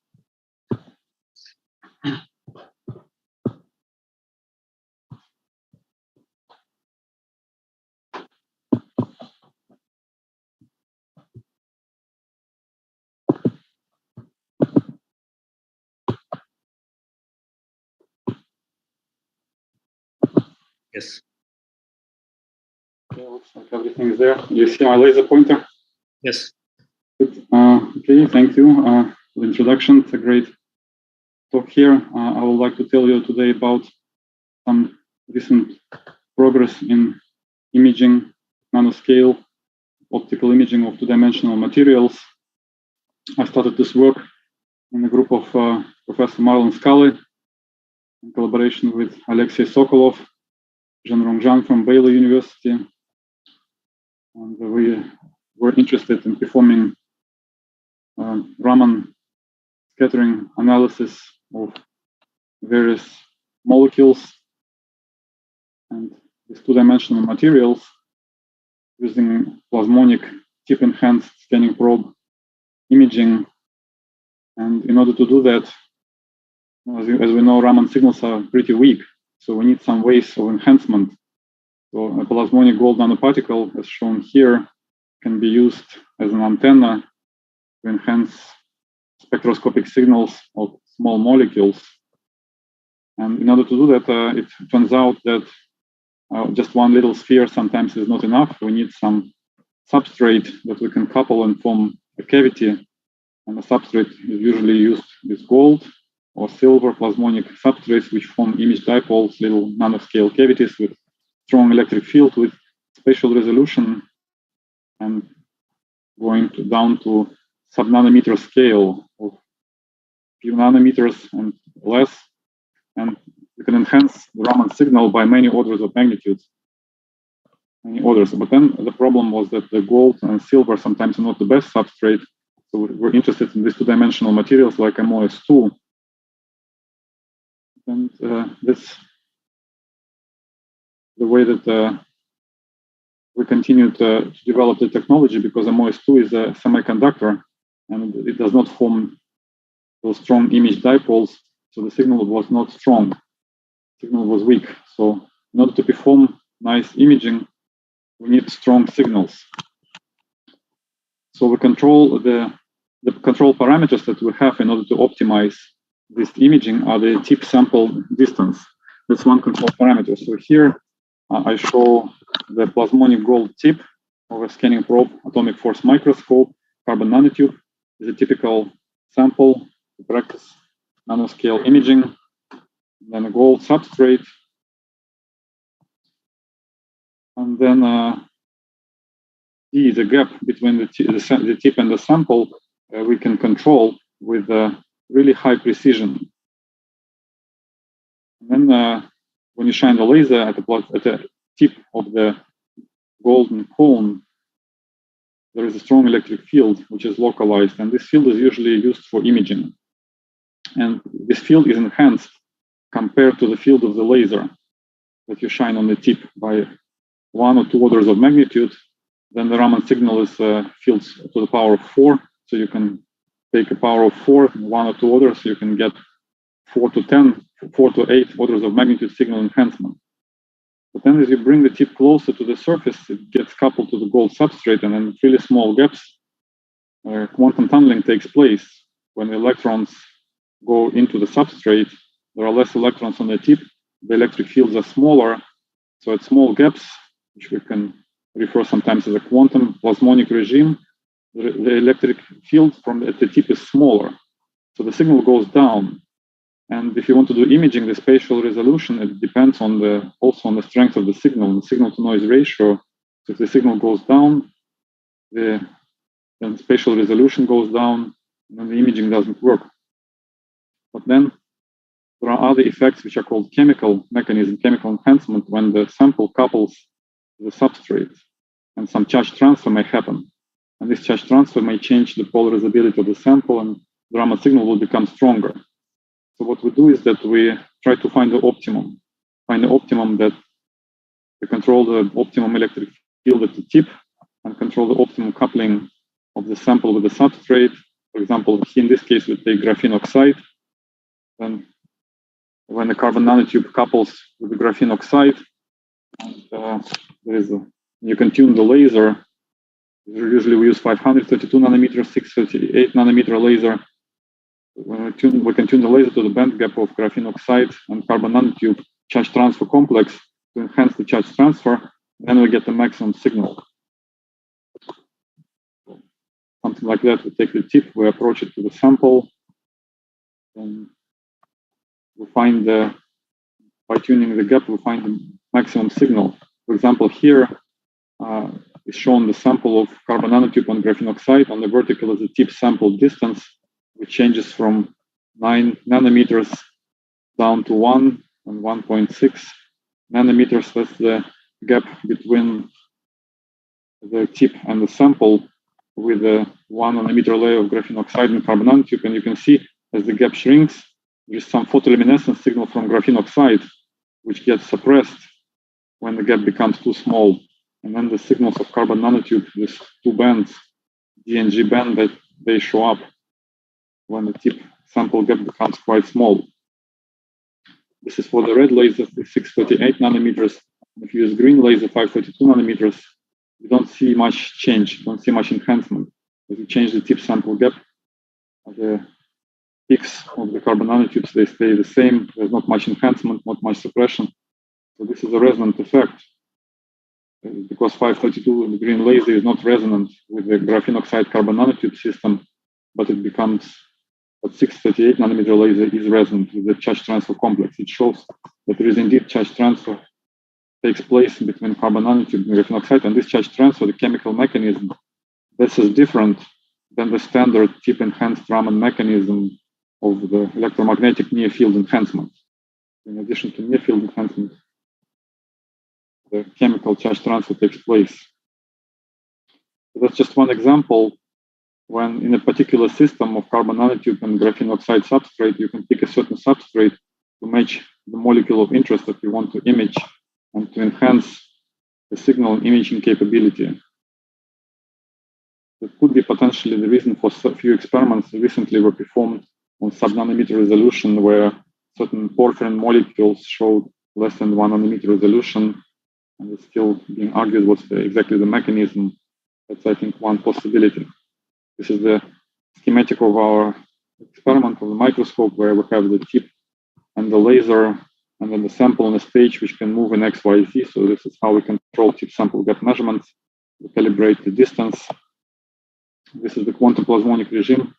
Yes. Okay, looks like everything is there. You see my laser pointer? Yes. Good. Okay, thank you for the introduction. It's a great talk here. I would like to tell you today about some recent progress in imaging, nanoscale, optical imaging of two-dimensional materials. I started this work in a group of Professor Marlon Scully in collaboration with Alexei Sokolov, Zhenrong Zhang from Baylor University. And we were interested in performing Raman scattering analysis of various molecules and these two-dimensional materials using plasmonic tip-enhanced scanning probe imaging. And in order to do that, as we know, Raman signals are pretty weak, so we need some ways of enhancement. So a plasmonic gold nanoparticle, as shown here, can be used as an antenna to enhance spectroscopic signals of small molecules. And in order to do that, it turns out that just one little sphere sometimes is not enough. We need some substrate that we can couple and form a cavity. And the substrate is usually used with gold or silver plasmonic substrates, which form image dipoles, little nanoscale cavities with strong electric field with spatial resolution and going down to sub-nanometer scale of few nanometers and less. And you can enhance the Raman signal by many orders of magnitude, many orders. But then the problem was that the gold and silver sometimes are not the best substrate. So we're interested in these two-dimensional materials like MOS2. And that's the way that we continue to develop the technology, because MOS2 is a semiconductor and it does not form those strong image dipoles. So the signal was not strong. The signal was weak. So in order to perform nice imaging, we need strong signals. So we control the control parameters that we have in order to optimize this imaging are the tip sample distance. That's one control parameter. So here I show the plasmonic gold tip of a scanning probe, atomic force microscope, carbon nanotube is a typical sample to practice nanoscale imaging. Then a gold substrate, and then D, the gap between the tip and the sample, we can control with really high precision. And then when you shine the laser at the tip of the golden cone, there is a strong electric field which is localized, and this field is usually used for imaging. And this field is enhanced compared to the field of the laser that you shine on the tip by 1 or 2 orders of magnitude. Then the Raman signal is fields to the power of 4. So you can take a power of 4, 1 or 2 orders, so you can get 4 to 10, 4 to 8 orders of magnitude signal enhancement. But then as you bring the tip closer to the surface, it gets coupled to the gold substrate, and in really small gaps, quantum tunneling takes place. When the electrons go into the substrate, there are less electrons on the tip, the electric fields are smaller, so at small gaps, which we can refer sometimes as a quantum plasmonic regime, the electric field from the tip is smaller, so the signal goes down. And if you want to do imaging, the spatial resolution, it depends on also on the strength of the signal to noise ratio. So if the signal goes down, then spatial resolution goes down, and then the imaging doesn't work. But then there are other effects which are called chemical mechanism, chemical enhancement, when the sample couples to the substrate, and some charge transfer may happen. And this charge transfer may change the polarizability of the sample, and the Raman signal will become stronger. So what we do is that we try to find the optimum that we control the optimum electric field at the tip and control the optimum coupling of the sample with the substrate. For example, in this case, we take graphene oxide. Then when the carbon nanotube couples with the graphene oxide, you can tune the laser. Usually we use 532 nanometer, 638 nanometer laser. When we can tune the laser to the band gap of graphene oxide and carbon nanotube charge transfer complex to enhance the charge transfer. Then we get the maximum signal. Something like that. We take the tip, we approach it to the sample, and we find by tuning the gap, we find the maximum signal. For example, here is shown the sample of carbon nanotube on graphene oxide. On the vertical is the tip sample distance, which changes from 9 nanometers down to 1 and 1.6 nanometers. That's the gap between the tip and the sample with a 1 nanometer layer of graphene oxide and carbon nanotube. And you can see as the gap shrinks, there is some photoluminescence signal from graphene oxide, which gets suppressed when the gap becomes too small. And then the signals of carbon nanotube, these two bands, D and G band, that they show up when the tip sample gap becomes quite small. This is for the red laser, 638 nanometers. If you use green laser, 532 nanometers, you don't see much change, don't see much enhancement. If you change the tip sample gap, the peaks of the carbon nanotubes, they stay the same. There's not much enhancement, not much suppression. So this is a resonant effect. Because 532, the green laser, is not resonant with the graphene oxide carbon nanotube system, but it becomes, but 638 nanometer laser is resonant with the charge transfer complex. It shows that there is indeed charge transfer takes place between carbon nanotube and graphene oxide, and this charge transfer, the chemical mechanism, this is different than the standard tip enhanced Raman mechanism of the electromagnetic near field enhancement. In addition to near field enhancement, the chemical charge transfer takes place. So that's just one example. When in a particular system of carbon nanotube and graphene oxide substrate, you can pick a certain substrate to match the molecule of interest that you want to image and to enhance the signal imaging capability. That could be potentially the reason for a few experiments recently were performed on sub-nanometer resolution, where certain porphyrin molecules showed less than 1 nanometer resolution, and it's still being argued what's exactly the mechanism. That's, I think, one possibility. This is the schematic of our experiment of the microscope, where we have the tip and the laser, and then the sample on a stage which can move in X, Y, Z. So this is how we control tip sample gap measurements. We calibrate the distance. This is the quantum plasmonic regime,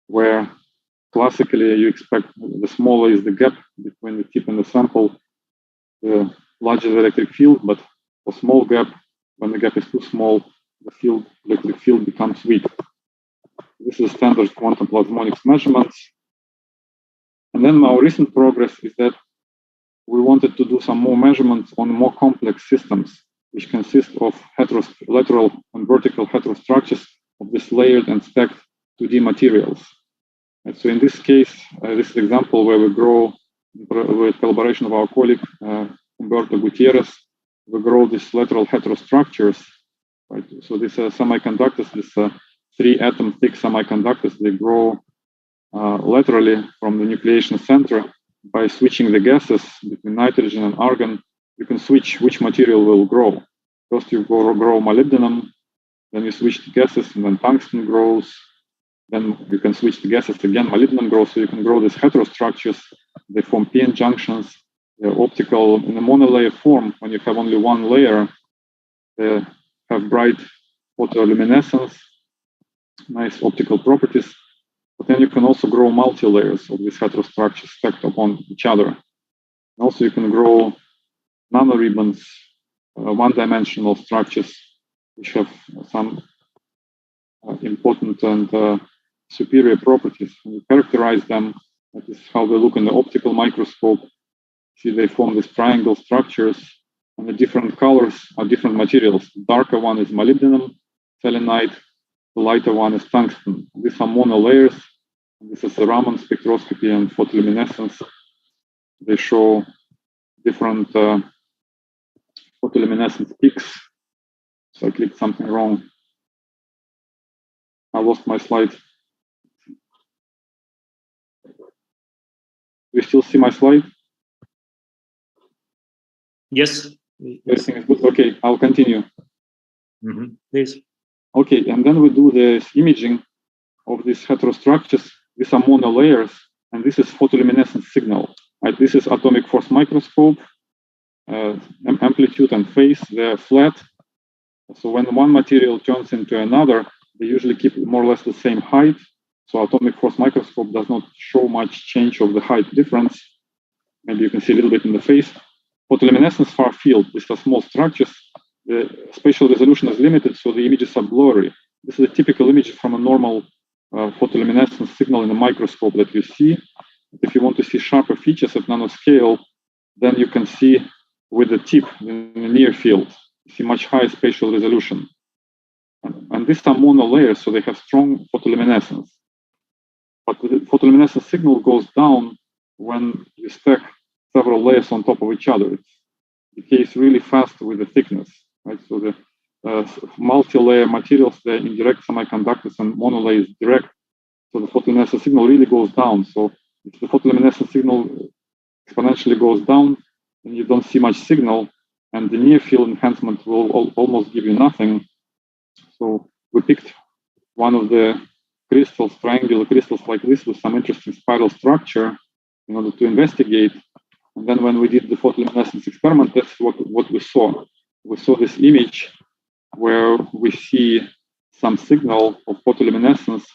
where classically you expect the smaller is the gap between the tip and the sample, the larger the electric field. But for small gap, when the gap is too small, the electric field becomes weak. This is standard quantum plasmonics measurements. And then our recent progress is that we wanted to do some more measurements on more complex systems, which consist of lateral and vertical heterostructures of this layered and stacked 2D materials. And so in this case, this is an example where we grow, with collaboration of our colleague, Humberto Gutierrez, we grow these lateral heterostructures. Right? So these semiconductors, these 3-atom thick semiconductors, they grow laterally from the nucleation center. By switching the gases between nitrogen and argon, you can switch which material will grow. First you grow molybdenum, then you switch the gases, and then tungsten grows. Then you can switch the gases again, molybdenum grows, so you can grow these heterostructures. They form PN junctions. They're optical in a monolayer form. When you have only one layer, they have bright photoluminescence, nice optical properties. But then you can also grow multi-layers of these heterostructures stacked upon each other. And also you can grow nanoribbons, one-dimensional structures, which have some important and superior properties. When you characterize them, That is how they look in the optical microscope. See, they form these triangle structures, and the different colors are different materials. The darker one is molybdenum, selenide. The lighter one is tungsten. These are monolayers. This is the Raman spectroscopy and photoluminescence. They show different photoluminescence peaks. So I clicked something wrong. I lost my slide. Do you still see my slide? Yes. Everything is good. Okay, I'll continue. Please. Okay, and then we do this imaging of these heterostructures. These are monolayers, and this is photoluminescence signal. Right? This is atomic force microscope, amplitude and phase. They're flat. So when one material turns into another, they usually keep more or less the same height. So atomic force microscope does not show much change of the height difference. Maybe you can see a little bit in the phase. Photoluminescence far field. These are small structures. The spatial resolution is limited, so the images are blurry. This is a typical image from a normal photoluminescence signal in a microscope that you see. If you want to see sharper features at nanoscale, then you can see with the tip in the near field. You see much higher spatial resolution. And these are monolayers, so they have strong photoluminescence. But the photoluminescence signal goes down when you stack several layers on top of each other. It decays really fast with the thickness. Right? So the multi-layer materials, they're indirect semiconductors, and monolayer is direct. So the photoluminescence signal really goes down. So if the photoluminescence signal exponentially goes down, then you don't see much signal, and the near field enhancement will almost give you nothing. So we picked one of the crystals, triangular crystals like this, with some interesting spiral structure in order to investigate. And then when we did the photoluminescence experiment, that's what we saw. We saw this image where we see some signal of photoluminescence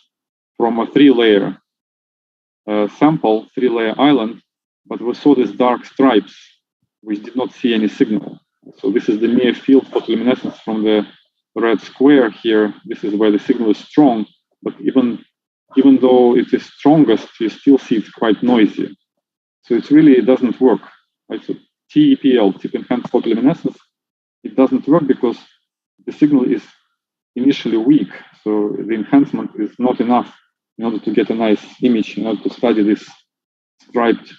from a three-layer sample, three-layer island, but we saw these dark stripes, which did not see any signal. So this is the near field photoluminescence from the red square here. This is where the signal is strong, but even though it is strongest, you still see it's quite noisy. So it doesn't work. Right? So TEPL, tip enhanced photoluminescence, it doesn't work because the signal is initially weak. So the enhancement is not enough in order to get a nice image, in order to study these striped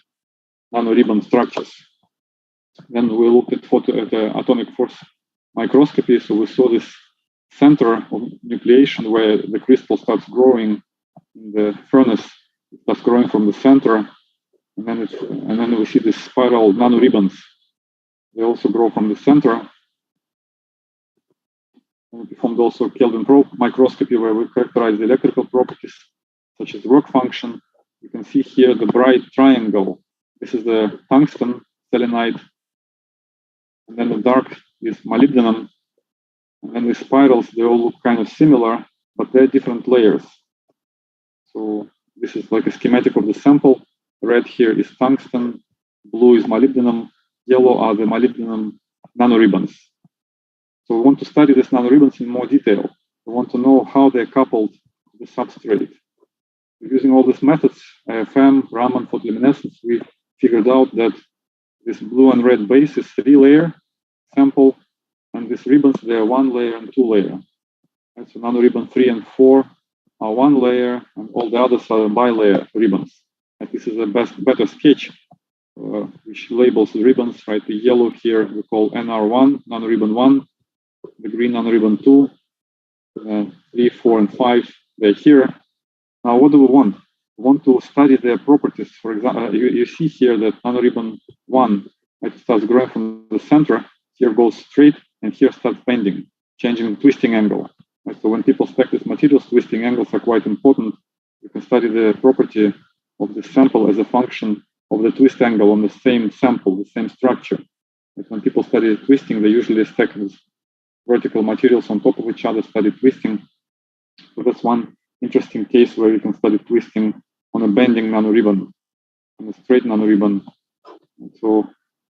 nanoribbon structures. Then we looked at the atomic force microscopy. So we saw this center of nucleation where the crystal starts growing in the furnace. It starts growing from the center, and then we see these spiral nanoribbons. They also grow from the center. And we performed also Kelvin probe microscopy, where we characterize the electrical properties such as work function. You can see here the bright triangle. This is the tungsten selenide, and then the dark is molybdenum. And then the spirals, they all look kind of similar, but they're different layers. So this is like a schematic of the sample. Red here is tungsten, blue is molybdenum, yellow are the molybdenum nanoribbons. So we want to study these nanoribbons in more detail. We want to know how they're coupled to the substrate. Using all these methods, IFM, Raman, photoluminescence, we figured out that this blue and red base is three-layer sample, and these ribbons, they are one layer and two layer. And so nanoribbon 3 and 4 are one layer, and all the others are bi-layer ribbons. And this is a better sketch, which labels the ribbons, right? The yellow here we call NR1, nanoribbon 1, the green nanoribbon 2, 3, 4, and 5, they're here. Now, what do we want? We want to study their properties. For example, you see here that nanoribbon 1, it starts growing from the center, here goes straight, and here starts bending, changing the twisting angle. Right? So when people stack these materials, twisting angles are quite important. You can study the property of the sample as a function of the twist angle on the same sample, the same structure. Like when people study twisting, they usually stack these vertical materials on top of each other, study twisting. So that's one interesting case where you can study twisting on a bending nanoribbon, on a straight nanoribbon.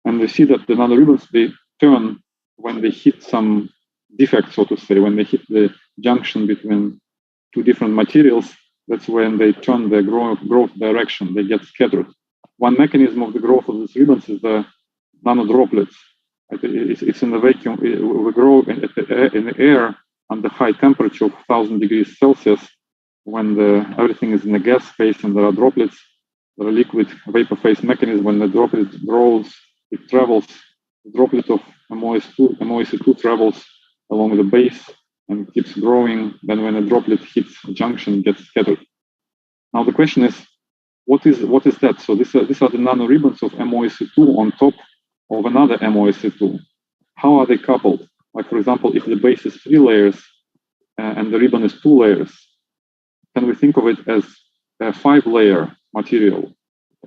And we see that the nanoribbons, they turn when they hit some defect, so to say, when they hit the junction between two different materials, that's when they turn the growth direction, they get scattered. One mechanism of the growth of these ribbons is the nanodroplets. It's in the vacuum. We grow in the air under high temperature of 1,000 degrees Celsius, when everything is in a gas phase and there are droplets. There are liquid vapor phase mechanism. When the droplet grows, it travels. The droplet of MOSE2 travels along the base and keeps growing. Then when a droplet hits a junction, it gets scattered. Now the question is, what is that? So these are the nanoribbons of MOSE2 on top of another MOSE2. How are they coupled? Like, for example, if the base is 3 layers and the ribbon is 2 layers, can we think of it as a 5-layer material,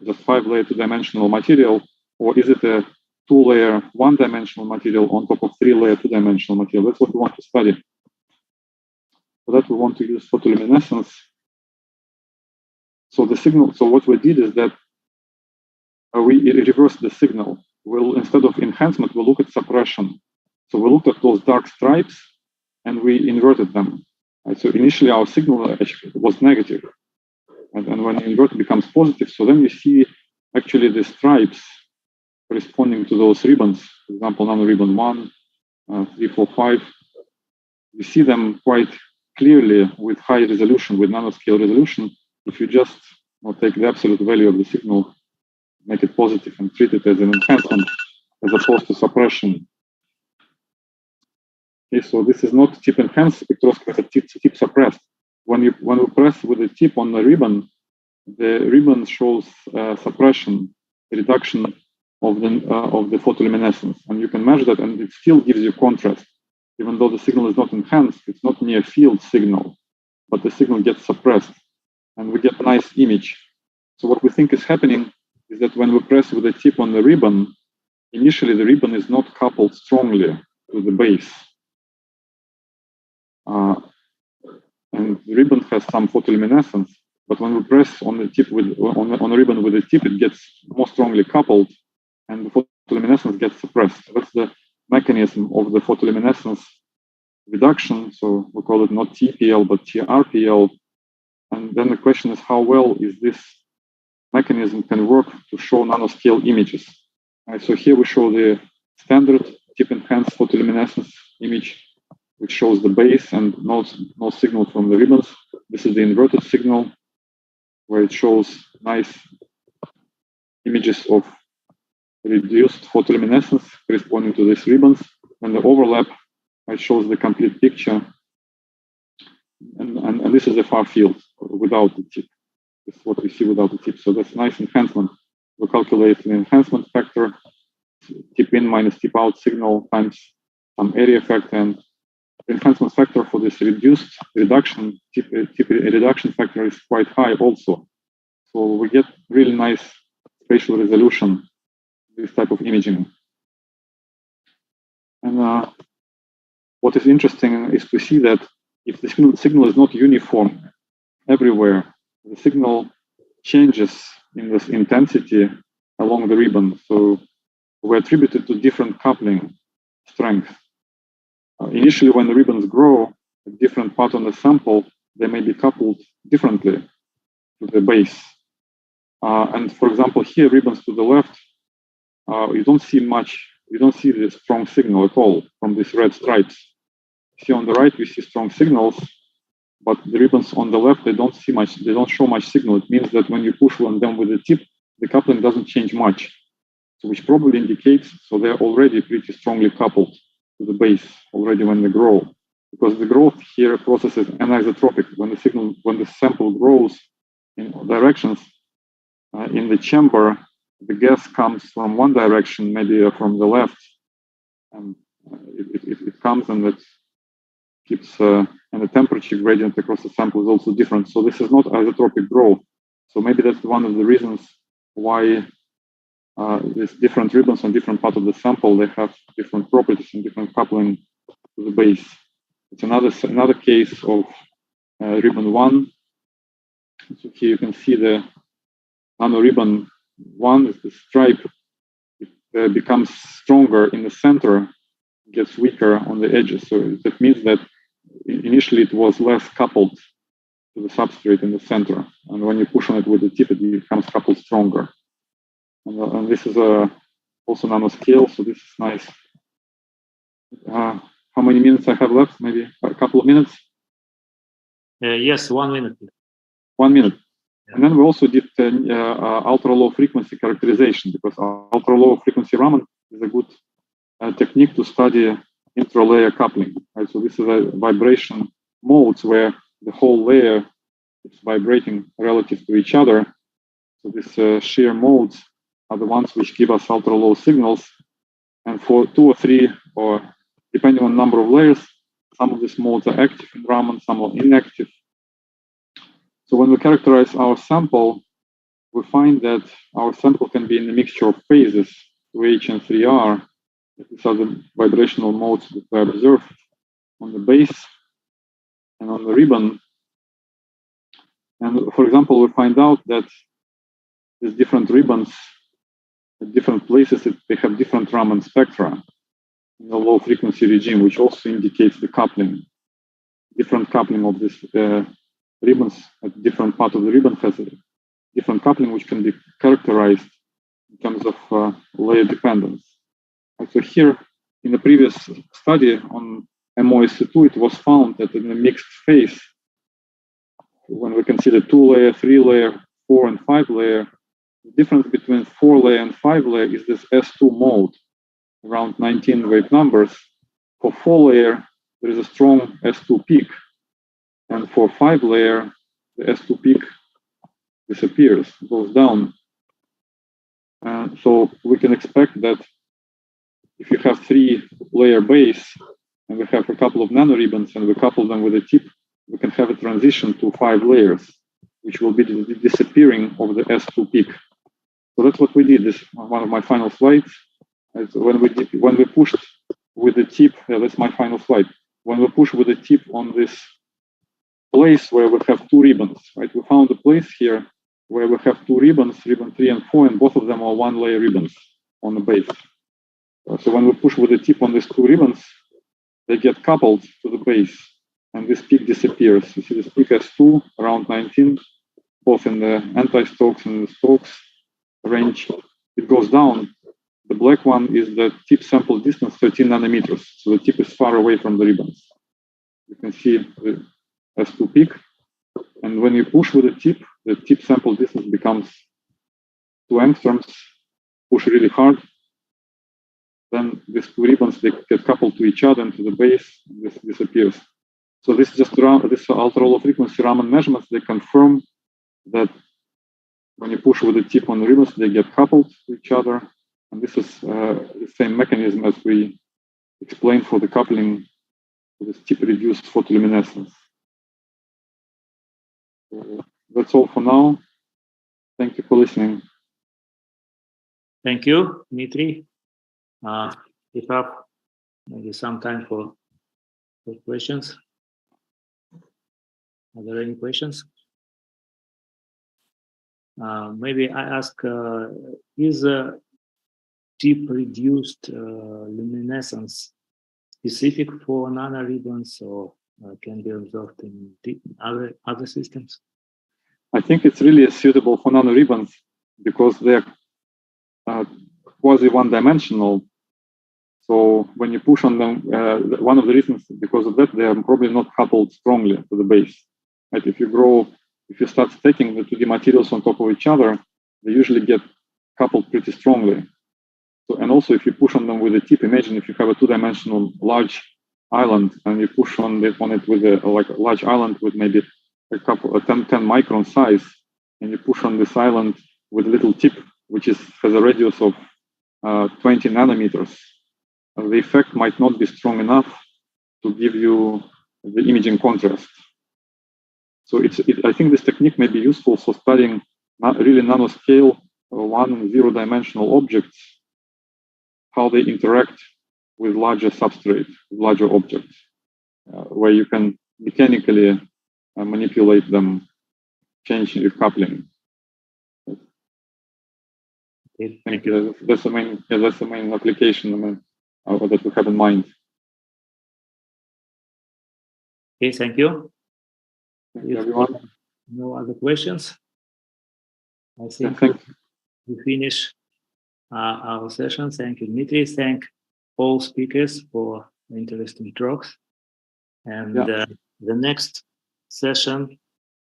just 5-layer 2-dimensional material, or is it a 2-layer 1-dimensional material on top of 3-layer 2-dimensional material? That's what we want to study. For that, we want to use photoluminescence. So the signal. So what we did is that we reversed the signal. Well, instead of enhancement, we look at suppression. So we looked at those dark stripes and we inverted them. Right? So initially our signal was negative. And when you invert, it becomes positive. So then you see actually the stripes corresponding to those ribbons. For example, nanoribbon 1, 3, 4, 5. You see them quite clearly with high resolution, with nanoscale resolution. If you just take the absolute value of the signal, make it positive and treat it as an enhancement as opposed to suppression. Okay, so this is not tip enhanced spectroscopy, it's tip suppressed. When we press with the tip on the ribbon shows suppression, reduction of the photoluminescence, and you can measure that, and it still gives you contrast, even though the signal is not enhanced. It's not near field signal, but the signal gets suppressed, and we get a nice image. So what we think is happening is that when we press with the tip on the ribbon, initially the ribbon is not coupled strongly to the base. And the ribbon has some photoluminescence, but when we press on the tip on the ribbon with the tip, it gets more strongly coupled, and the photoluminescence gets suppressed. That's the mechanism of the photoluminescence reduction. So we call it not TPL but TRPL. And then the question is, how well is this mechanism can work to show nanoscale images? Right, so here we show the standard tip-enhanced photoluminescence image, which shows the base and no signal from the ribbons. This is the inverted signal, where it shows nice images of reduced photoluminescence corresponding to these ribbons. And the overlap, it shows the complete picture. And this is the far field without the tip. This is what we see without the tip. So that's nice enhancement. We calculate the enhancement factor, tip in minus tip out signal times some area effect, and the enhancement factor for this reduction factor is quite high also. So we get really nice spatial resolution, this type of imaging. And what is interesting is to see that if the signal is not uniform everywhere, the signal changes in this intensity along the ribbon. So we attribute it to different coupling strength. Initially, when the ribbons grow, a different part on the sample, they may be coupled differently to the base. And for example, here, ribbons to the left, you don't see the strong signal at all from these red stripes. See on the right, we see strong signals, but the ribbons on the left, they don't show much signal. It means that when you push on them with the tip, the coupling doesn't change much, so which probably indicates, so they're already pretty strongly coupled to the base already when they grow, because the growth here process is anisotropic. When the sample grows in directions in the chamber, the gas comes from one direction, maybe from the left, and it comes and it keeps, and the temperature gradient across the sample is also different. So this is not isotropic growth. So maybe that's one of the reasons why these different ribbons on different part of the sample, they have different properties and different coupling to the base. It's another case of ribbon 1. So here you can see the nanoribbon 1 is the stripe. It becomes stronger in the center, gets weaker on the edges. So that means that initially it was less coupled to the substrate in the center. And when you push on it with the tip, it becomes coupled stronger. And this is also nanoscale, so this is nice. How many minutes I have left? Maybe a couple of minutes? Yes, 1 minute. 1 minute. Yeah. And then we also did ultra-low frequency characterization, because ultra-low frequency Raman is a good technique to study intra-layer coupling. Right? So this is a vibration modes where the whole layer is vibrating relative to each other. So these shear modes are the ones which give us ultra-low signals. And for 2 or 3, or depending on number of layers, some of these modes are active in Raman, some are inactive. So when we characterize our sample, we find that our sample can be in a mixture of phases, 2H and 3R. These are the vibrational modes that we observe on the base and on the ribbon. And for example, we find out that these different ribbons at different places, they have different Raman spectra in the low frequency regime, which also indicates the coupling. Different coupling of these ribbons at different part of the ribbon has a different coupling, which can be characterized in terms of layer dependence. And so here, in the previous study on MOS2, it was found that in a mixed phase, when we consider 2-layer, 3-layer, 4 and 5-layer, the difference between 4-layer and 5-layer is this S2 mode, around 19 wave numbers. For 4-layer, there is a strong S2 peak. And for 5-layer, the S2 peak disappears, goes down. So we can expect that if you have 3-layer base and we have a couple of nanoribbons and we couple them with a tip, we can have a transition to 5 layers, which will be the disappearing of the S2 peak. So that's what we did. This is one of my final slides. When we pushed with the tip, that's my final slide. When we push with the tip on this place where we have 2 ribbons, right? We found a place here where we have 2 ribbons, ribbon 3 and 4, and both of them are 1-layer ribbons on the base. So when we push with the tip on these 2 ribbons, they get coupled to the base, and this peak disappears. You see this peak S2 around 19, both in the anti-Stokes and the Stokes range. It goes down. The black one is the tip sample distance, 13 nanometers. So the tip is far away from the ribbons. You can see the S2 peak. And when you push with the tip sample distance becomes 2 angstroms, push really hard. Then these 2 ribbons, they get coupled to each other and to the base, and this disappears. So this is just this ultra-low frequency Raman measurements. They confirm that when you push with the tip on the ribbons, they get coupled to each other. And this is the same mechanism as we explained for the coupling with this tip-reduced photoluminescence. So that's all for now. Thank you for listening. Thank you, Dmitry. We have maybe some time for questions. Are there any questions? Maybe I ask, is tip-reduced luminescence specific for nanoribbons, or can be observed in other systems? I think it's really suitable for nanoribbons because they're quasi one-dimensional. So when you push on them, one of the reasons because of that, they are probably not coupled strongly to the base. Right? If you start stacking the 2D materials on top of each other, they usually get coupled pretty strongly. So, and also if you push on them with a tip, imagine if you have a 2-dimensional large island and you push on it with a large island with maybe a 10 micron size, and you push on this island with a little tip, which has a radius of 20 nanometers. The effect might not be strong enough to give you the imaging contrast. So I think this technique may be useful for studying really nanoscale 1 and 0-dimensional objects, how they interact with larger substrate, larger objects, where you can mechanically manipulate them, change the coupling. Okay, thank you. That's the main application that we have in mind. Okay, thank you. Thank you, If everyone. no other questions, I think Thank you. we finish our session. Thank you, Dmitry. Thank all speakers for interesting talks. And the next session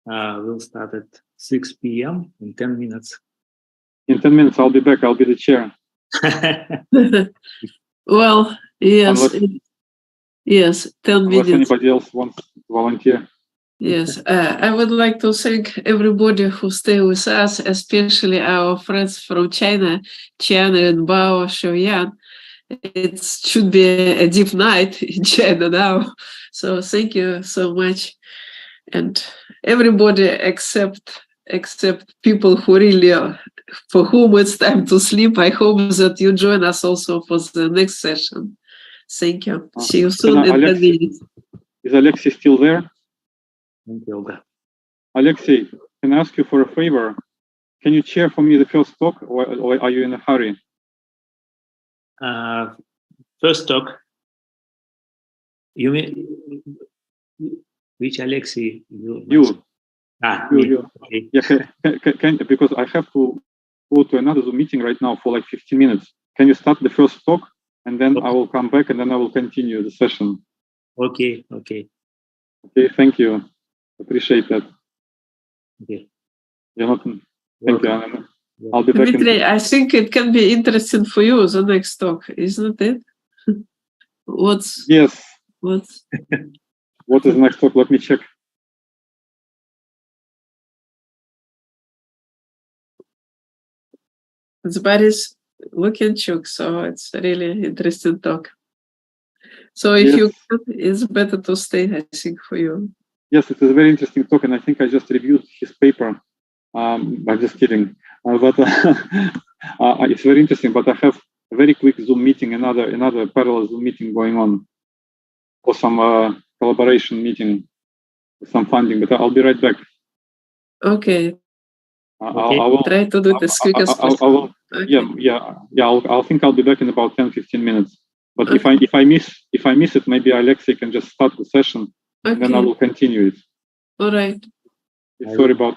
will start at 6 p.m. in 10 minutes. In 10 minutes, I'll be back. I'll be the chair. Well, yes, yes, 10 Unless minutes. anybody else wants to volunteer. Yes, I would like to thank everybody who stay with us, especially our friends from China, Qian and Bao Xiaoyan. It should be a deep night in China now. So thank you so much. And everybody except people who really, for whom it's time to sleep, I hope that you join us also for the next session. Thank you. See you soon in 10 minutes. Is Alexei still there? Thank you, Olga. Alexei, can I ask you for a favor? Can you chair for me the first talk, or are you in a hurry? First talk. You mean which Alexei? You. You. Okay. Yeah, because I have to go to another Zoom meeting right now for like 15 minutes. Can you start the first talk, and then I will come back, and then I will continue the session. Okay. Okay, thank you. Appreciate that. Okay. Jonathan, thank you. I'll be back. Dmitry, I think it can be interesting for you, the next talk, isn't it? Yes. What is the next talk? Let me check. It's Boris Lukinchuk, so it's a really interesting talk. So if you can, it's better to stay, I think, for you. Yes, it is a very interesting talk, and I think I just reviewed his paper. I'm just kidding, but it's very interesting. But I have a very quick Zoom meeting, another parallel Zoom meeting going on, or some collaboration meeting, with some funding. But I'll be right back. Okay. I will try to do it as quick as possible. I think I'll be back in about 10-15 minutes. But if I miss it, maybe Alexei can just start the session, and then I will continue it. All right. Sorry about that.